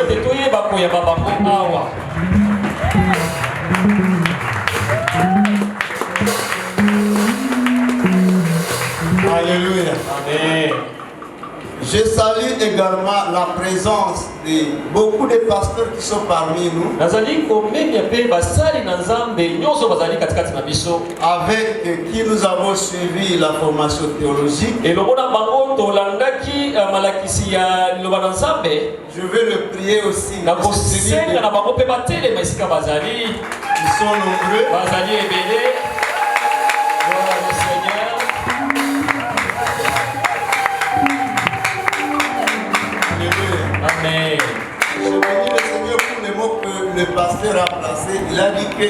Alléluia. Amen. Je salue également la présence de beaucoup de pasteurs qui sont parmi nous, avec qui nous avons suivi la formation théologique. Je vais le prier aussi. Ils sont nombreux. Amen. Je bénis le Seigneur pour les mots que le pasteur a placés. Il a dit que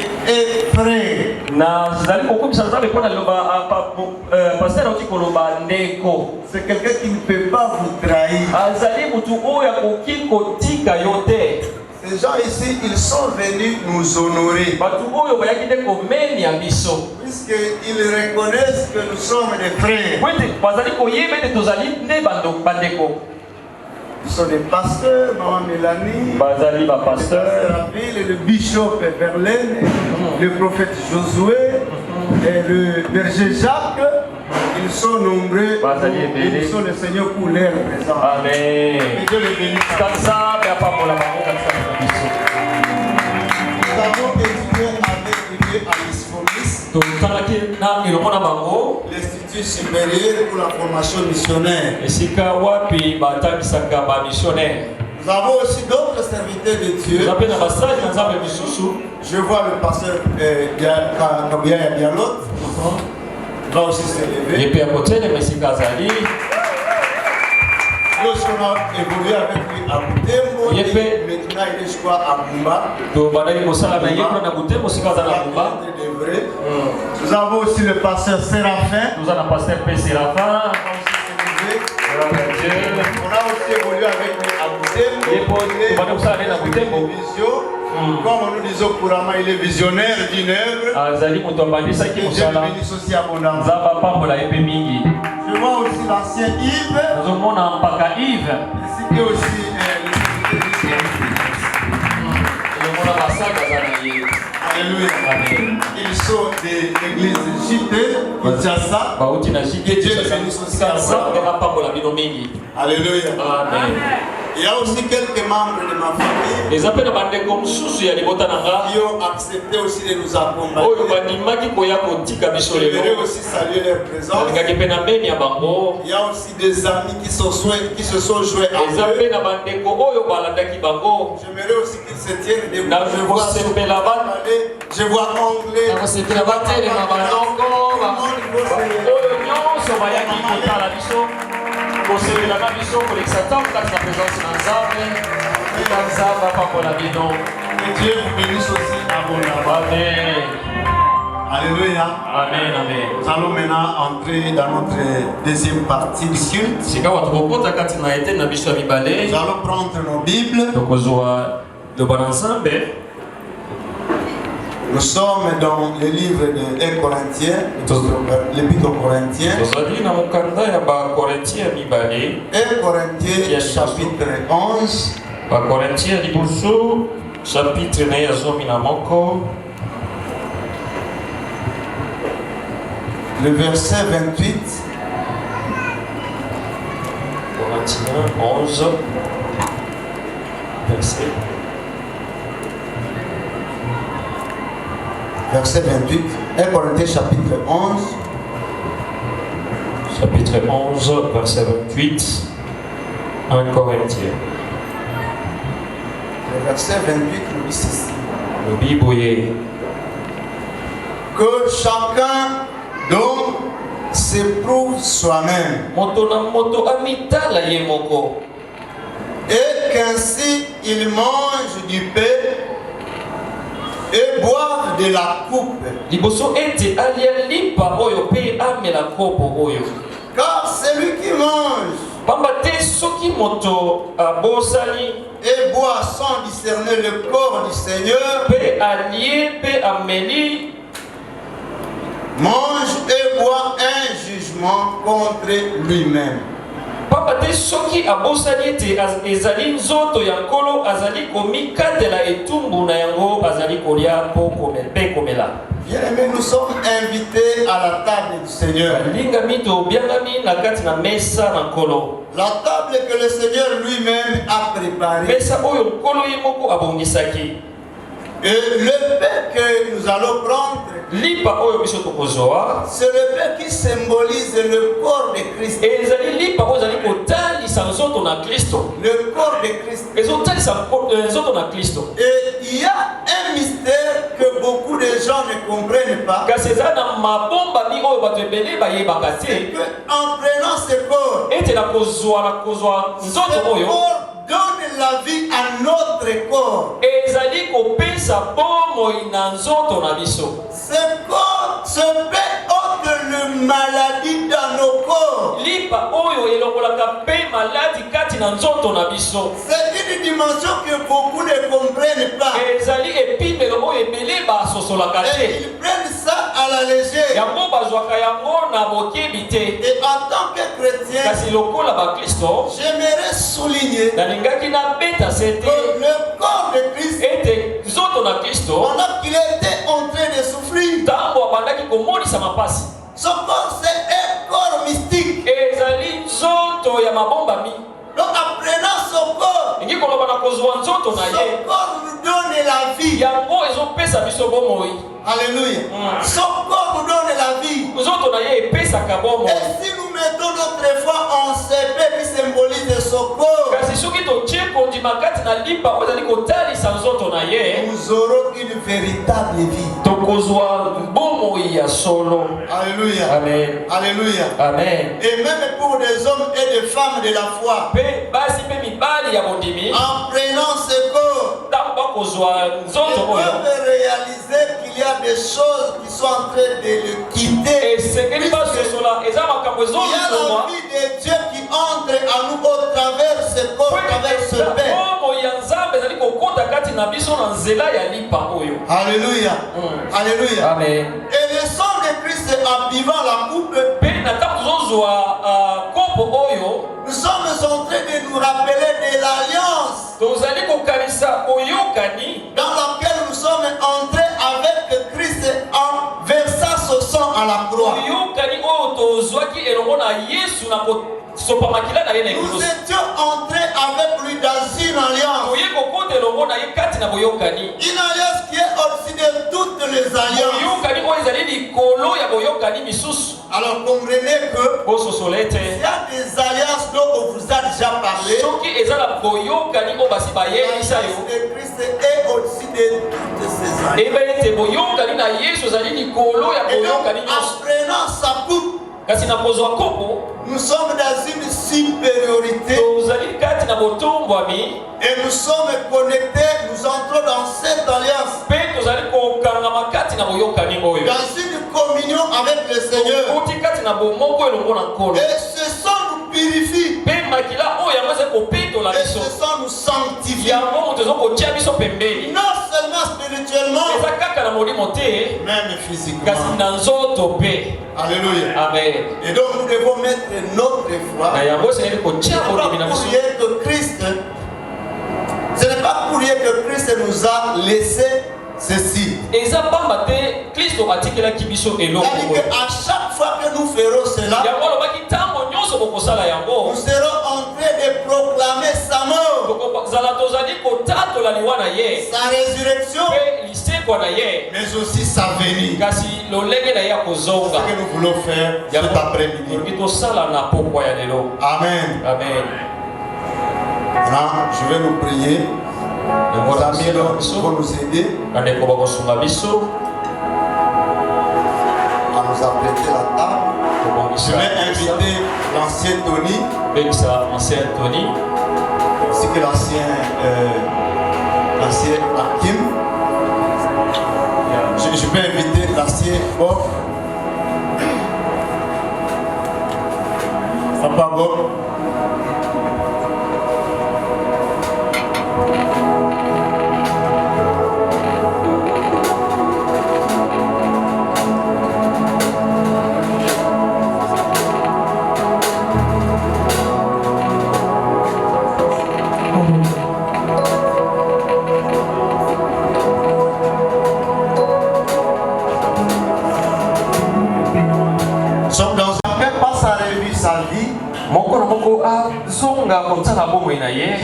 frère. C'est quelqu'un qui ne peut pas vous trahir. Ces gens ici, ils sont venus nous honorer. Puisqu'ils reconnaissent que nous sommes des frères. Ce sont des pasteurs, Maman Mélanie, le pasteur Abel, le bishop Verlaine, le prophète Josué et le berger Jacques. Ils sont nombreux. Ils sont le Seigneur pour leur présence. Amen. Que Dieu les bénisse. Nous avons étudié avec Dieu à l'Isfomis, l'Institut supérieur pour la formation missionnaire. Nous avons aussi d'autres serviteurs de Dieu. Je vois le pasteur Kabia Dialot. va aussi se lever. Et puis à côté de Messika Zali, Lorsqu'on a évolué avec lui à Butembo, Yep. et maintenant il est je crois à Bumba. to badali kosala na yeko na Butembo sika za na Bumba. Nous avons aussi le pasteur Séraphin. Nous avons pasteur P. Séraphin. On a aussi évolué avec lui à Butembo. Comme nous disons couramment, il est visionnaire d'une œuvre. Azali moto abandisaki Dieu mosala le bénisse aussi abondamment. nzamba pambola epe mingi. Je vois aussi l'ancien Yves, Nazomona mpaka Yves. ainsi que aussi Nazomona basaka za na ye. Alléluia. Amen. Ils sont de l'église JT, Kinshasa. Bauti na jike Dieu le bénisse aussi nzambe abondamment. apambola bino mingi. Alléluia. Amen. Il y a aussi quelques membres de ma famille Eza pe na bandeko mosusu ya libota na nga qui ont accepté aussi de nous accompagner. oyo bandimaki koya kotika biso Je voudrais lelo. aussi saluer leur présence. Nalingaki mpe na beni ya bango. Il y a aussi des amis qui se sont joués à Eza eux. mpe na bandeko oyo balandaki bango. J'aimerais aussi qu'ils se tiennent debout. Na Je vois kosepela bana. je vois anglais. nakosepela batelema balongo oyo nyonso bayaki kotala biso kosepela na biso kolekisa ntango kati na présence na nzambe eka nzambe apambola bino. Que Dieu vous bénisse aussi abondamment. Amen. Alléluia. Amen, amen. Nous allons maintenant entrer dans notre deuxième partie du culte. sikawa tokokota kati na ete na biso ya mibale Nous allons prendre nos Bibles. tokozwa loba na nzambe. Nous sommes dans le livre de 1 Corinthiens, l'épître aux Corinthiens. tozali na mokanda ya bakorintie ya mibale 1 Corinthiens Yes. chapitre 11. bakorintie ya liboso chapitre na ye ya 11 Le verset 28. Corinthiens 11, Verset 28. 1 Corinthiens chapitre 11. chapitre 11, verset 28, 1 Corinthiens. Le verset 28 nous dit ceci. Le Bible Que chacun donc s'éprouve soi-même moto na moto amitala ye moko et qu'ainsi il mange du pain et boive de la coupe. liboso ete alia lipa oyo pe amela kopo oyo. Car celui qui mange Pamba te soki moto abosani et boit sans discerner le corps du Seigneur pe alie pe ameli mange et boit un jugement contre lui-même. pamba te soki abosani ete ezali nzoto ya nkolo azali komikatela etumbu na yango azali kolia mpe komela. Bien-aimés, nous sommes invités à la table du Seigneur. lingami tobiangami na kati na mesa na nkolo. La table que le Seigneur lui-même a préparée. mesa oyo nkolo ye moko abongisaki. Et le pain que nous allons prendre, lipa oyo biso tokozwa c'est le pain qui symbolise le corps de Christ. ezali lipa oyo ezali kotalisa nzoto na kristo. Le corps de Christ. ezotalisa nzoto na kristo. Et il y a un mystère que beaucoup de gens ne comprennent pas. kasi eza na mabombami oyo bato ebele bayebaka C'est te qu'en prenant ce corps, ete na kozwa ce nzoto oyo corps donne la vie à notre corps. ezali kopesa bomoi na nzoto na biso. Ce corps, ce pain ôte le maladie dans nos corps. lipa oyo elongolaka mpe maladi kati na nzoto na biso. C'est une dimension que beaucoup ne comprennent pas. ezali epimelo oyo ebele basosolaka Et te ils prennent ça à la légère. yango bazwaka yango na bokebi te. Et en tant que chrétien, kasi lokola bakristo j'aimerais souligner nalingaki nabeta sete que le corps de Christ, ete nzoto na kristo pendant qu'il était en train de souffrir, ntango abandaki komonisa mapasi son corps c'est un corps mystique. ezali nzoto ya mabombami. Donc en prenant son corps, ingi koloba na kozwa nzoto na ye son corps nous donne la vie. yango ezopesa biso bomoi. Alléluia. Son corps nous donne la vie. nzoto na ye epesaka bomoi. Et si nous mettons notre foi en CP qui symbolise le secours, nous aurons une véritable vie. Alléluia. Amen. Alléluia. Amen. Et même pour des hommes et des femmes de la foi, en prenant ce corps, ils peuvent réaliser qu'il y a des choses qui sont en train de le quitter. Il y a la vie de Dieu qui entre à nous au travers ce corps, au travers ce pain. Alléluia. Alléluia. Amen. Et le sang de Christ abîmant la coupe, nous sommes en train de nous rappeler de l'alliance dans laquelle nous sommes entrés avec Christ en versant ce sang à la croix. Nous étions entrés avec lui dans une alliance. Une alliance qui est au-dessus de toutes les alliances. Alors comprenez que il y a des alliances dont on vous a déjà parlé. L'alliance de Christ est au-dessus de toutes ces alliances. Et donc, en prenant sa coupe, nous sommes dans une supériorité et nous sommes connectés, nous entrons dans cette alliance, dans une communion avec le Seigneur. Et ce sang nous purifie, et ce sang nous sanctifie, non seulement spirituellement, même physiquement. Alléluia. Amen. Et donc nous devons mettre notre foi. Ce n'est pas pour rien que Christ nous a laissé ceci. C'est-à-dire qu'à chaque fois que nous ferons cela, nous serons en train de proclamer sa mort, sa résurrection, mais aussi sa venue. C'est ce que nous voulons faire cet après-midi. Amen. Amen. Maintenant, je vais nous prier. Nos amis vont nous aider à nous apprêter la table. Je vais inviter l'ancien Tony, ainsi que l'ancien Hakim. Je vais inviter l'ancien Bob. Papa Bob.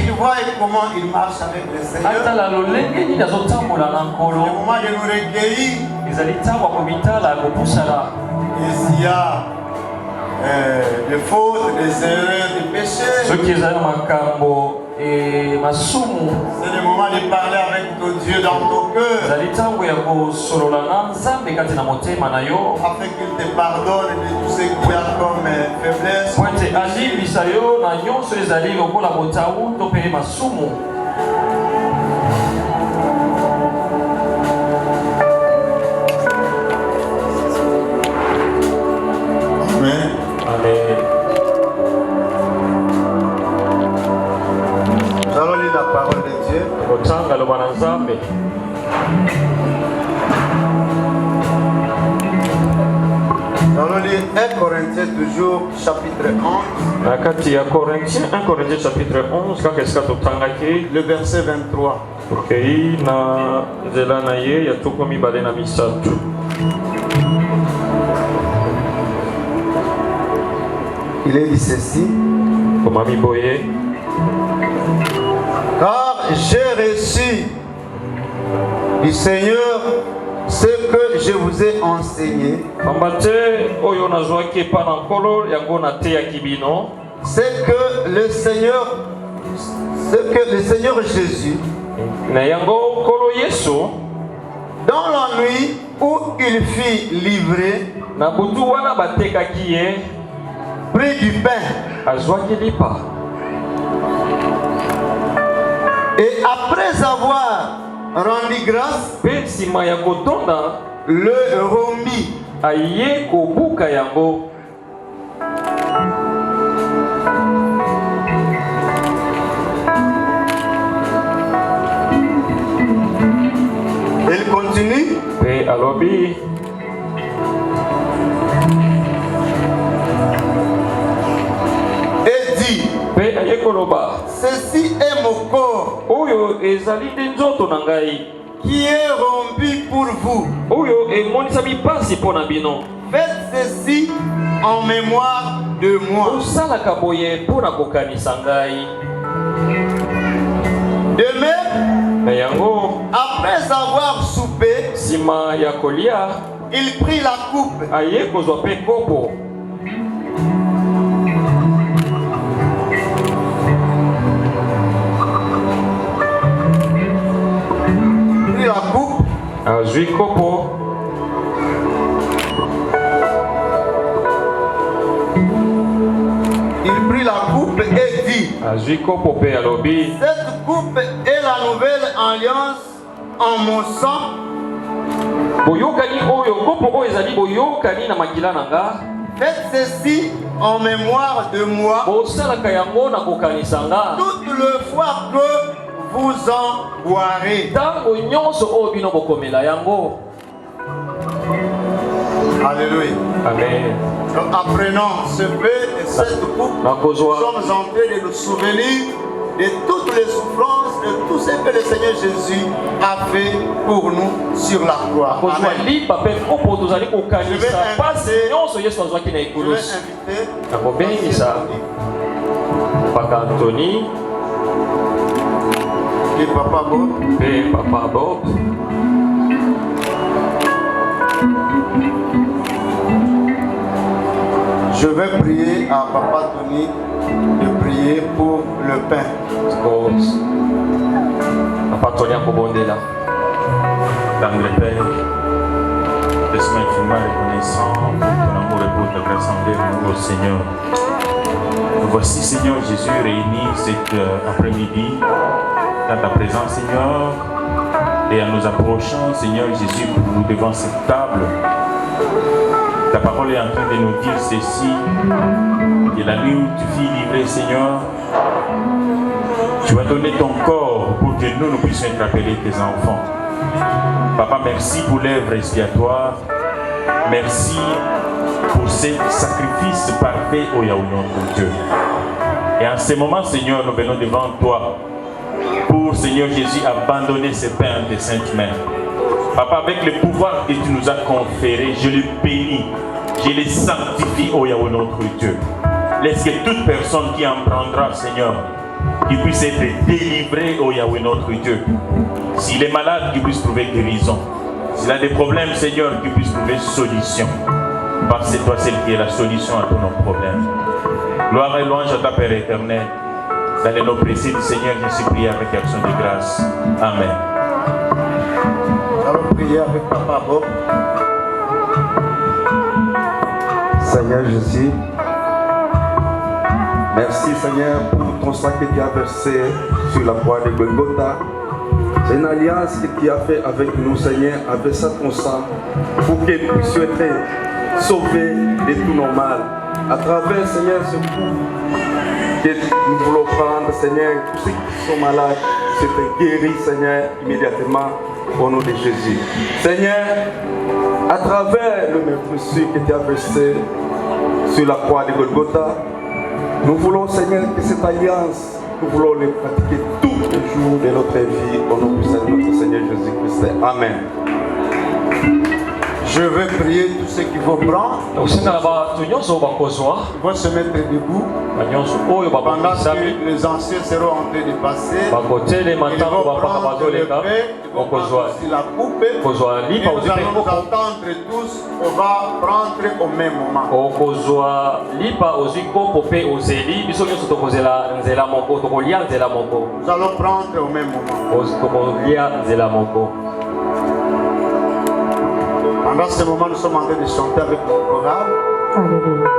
Il voit comment il marche avec le Seigneur. Le moment de nous recueillir, et s'il y a des fautes, des erreurs, des péchés, c'est le moment de parler avec ton Dieu dans ton cœur, afin qu'il te pardonne de tout ce qu'il y a comme faiblesse. Amen. Amen. Nous allons lire la parole de Dieu. Nous allons lire 1 Corinthiens toujours, chapitre 11. 1 Corinthiens chapitre 11, le verset 23. Il est dit ceci. Car j'ai reçu du Seigneur ce que je vous ai enseigné, c'est que le Seigneur Jésus, dans la nuit où il fut livré, prit du pain. Et après avoir rendu grâce, le remit. Il continue. Et dit, ceci est mon corps qui est rompu pour vous. Faites ceci en mémoire de moi. De même, après avoir soupé, il prit la coupe. Il prit la coupe et dit, cette coupe est la nouvelle alliance en mon sang. Faites ceci en mémoire de moi toutes les fois que vous en boirez. Alléluia. Amen. Donc, apprenons ce fait et cette coupe. Nous sommes en train de nous souvenir de toutes les souffrances, de tout ce que le Seigneur Jésus a fait pour nous sur la croix. Amen. Je vais inviter Papa Anthony et Papa Bob. Je vais prier à Papa Tony de prier pour le pain. Papa Tony a commandé là. Dans le Père, laisse-moi infiniment reconnaissant pour ton amour et pour ta grâce envers nous, au Seigneur. Nous voici, Seigneur Jésus, réunis cet après-midi dans ta présence, Seigneur, et en nous approchant, Seigneur Jésus, devant cette table. Ta parole est en train de nous dire ceci, que la nuit où tu fus livré, Seigneur, tu as donné ton corps pour que nous puissions être appelés tes enfants. Papa, merci pour l'œuvre expiatoire. Merci pour ce sacrifice parfait au nom de Dieu. Et en ce moment, Seigneur, nous venons devant toi pour, Seigneur Jésus, abandonner ce pain de sainte main. Papa, avec le pouvoir que tu nous as conféré, je le bénis, je le sanctifie au nom de Dieu. Laisse que toute personne qui en prendra, Seigneur, qui puisse être délivré au Yahweh notre Dieu. S'il est malade, qu'il puisse trouver guérison. S'il a des problèmes, Seigneur, qu'il puisse trouver solution. Parce que c'est toi celle qui est la solution à tous nos problèmes. Gloire et louange à ta Père éternel. Dans les noms précis du Seigneur, je suis prié avec action de grâce. Amen. Nous allons prier avec Papa Bob. Seigneur Jésus, merci Seigneur pour ton sang que tu as versé sur la croix de Golgotha. C'est une alliance que tu as fait avec nous, Seigneur, avec ça ton sang, pour que nous puissions être sauvés de tout nos mal. À travers, Seigneur, ce coup que nous voulons prendre, Seigneur, tous ceux qui sont malades, c'est guéri, Seigneur, immédiatement au nom de Jésus. Seigneur, à travers le même précieux que tu as versé sur la croix de Golgotha, nous voulons, Seigneur, que cette alliance, nous voulons les pratiquer tous les jours de notre vie au nom de notre Seigneur Jésus-Christ. Amen. Je vais prier tous ceux qui vont prendre. Ils vont se mettre debout. Pendant que les anciens seront en train de passer, ils vont prendre le pain, ils vont prendre aussi la coupe. Et nous allons nous attendre tous, on va prendre au même moment. Nous allons prendre au même moment. Pendant ce moment, nous sommes en train de chanter avec le chorale. Alléluia.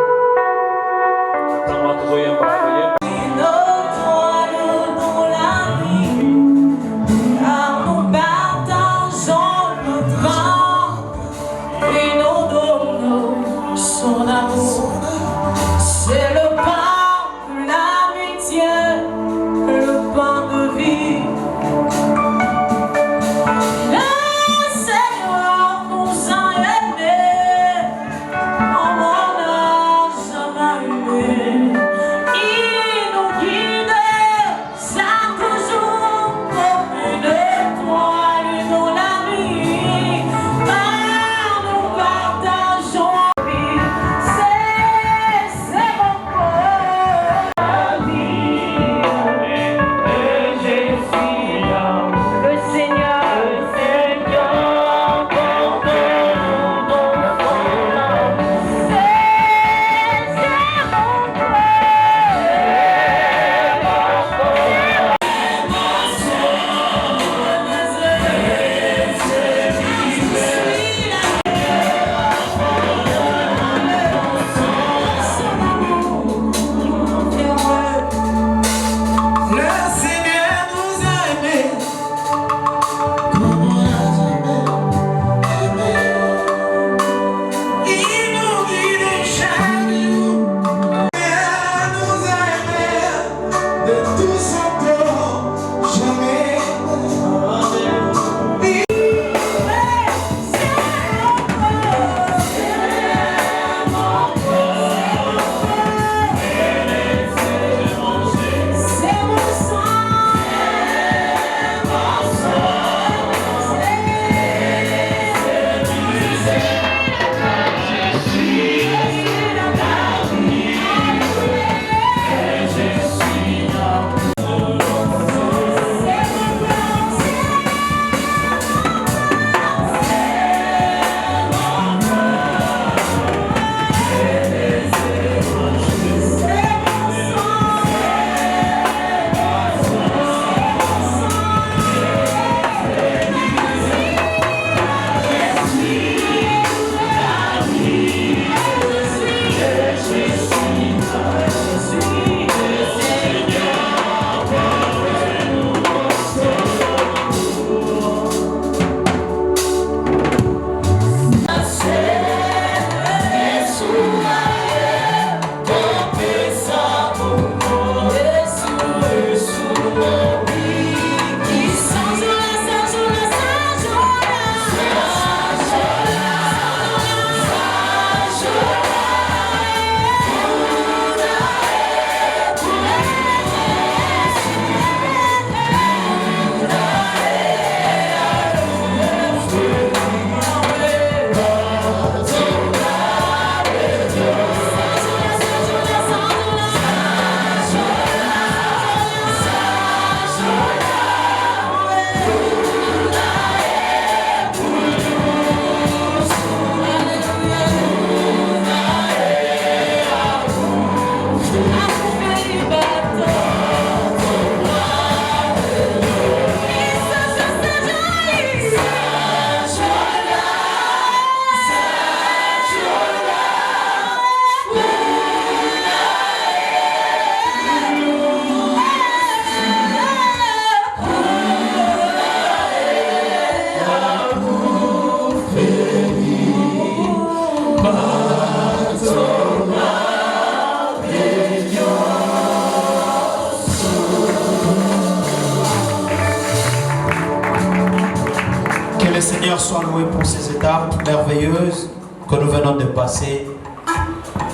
Seigneur soit loué pour ces étapes merveilleuses que nous venons de passer.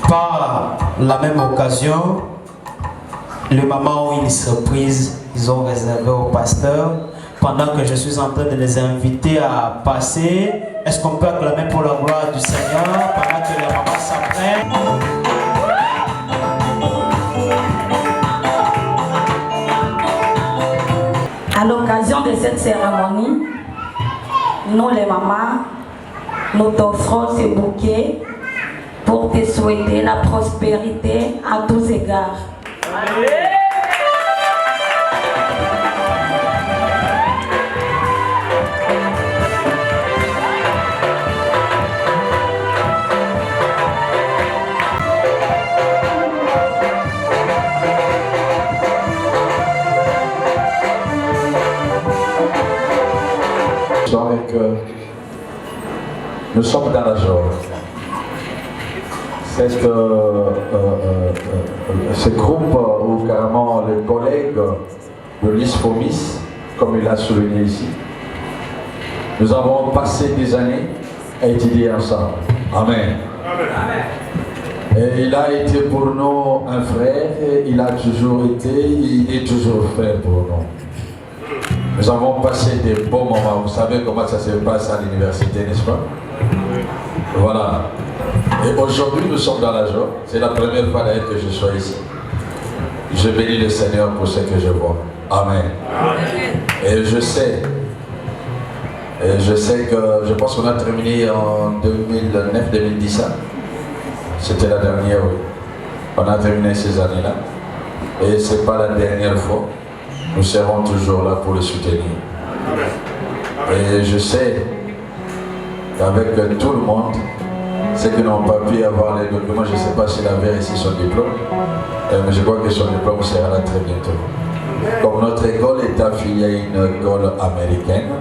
Par la même occasion, le moment où une surprise ils ont réservé au pasteur, pendant que je suis en train de les inviter à passer. Est-ce qu'on peut acclamer pour la gloire du Seigneur pendant que les mamans s'apprennent? À l'occasion de cette cérémonie, nous les mamans, nous t'offrons ce bouquet pour te souhaiter la prospérité à tous égards. Nous sommes dans la joie. Ce groupe, ou carrément les collègues de l'ISFOMIS, comme il a souligné ici, nous avons passé des années à étudier ensemble. Amen. Et il a été pour nous un frère, il a toujours été, il est toujours frère pour nous. Nous avons passé des beaux moments. Vous savez comment ça se passe à l'université, n'est-ce pas? Voilà. Et aujourd'hui, nous sommes dans la joie. C'est la première fois d'ailleurs que je sois ici. Je bénis le Seigneur pour ce que je vois. Amen. Et je sais que, je pense qu'on a terminé en 2009-2010. C'était la dernière, oui. On a terminé ces années-là. Et ce n'est pas la dernière fois. Nous serons toujours là pour le soutenir. Et je sais qu'avec tout le monde, ceux qui n'ont pas pu avoir les documents, je ne sais pas s'il avait ici son diplôme, mais je crois que son diplôme sera là très bientôt. Comme notre école est affiliée à une école américaine,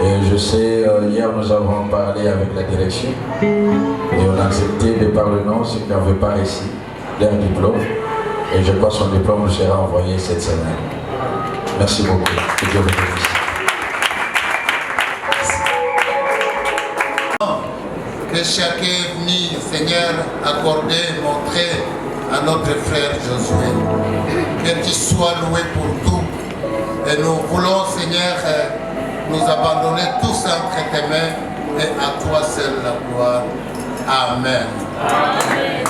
et je sais, hier nous avons parlé avec la direction, et on a accepté de par le nom ceux qui n'avaient pas ici leur diplôme. Et je crois que son diplôme sera envoyé cette semaine. Merci beaucoup. Que Dieu vous bénisse. Que chacun est venu, Seigneur, accorder, montrer à notre frère Josué. Que tu sois loué pour tout. Et nous voulons, Seigneur, nous abandonner tous entre tes mains et à toi seul la gloire. Amen. Amen.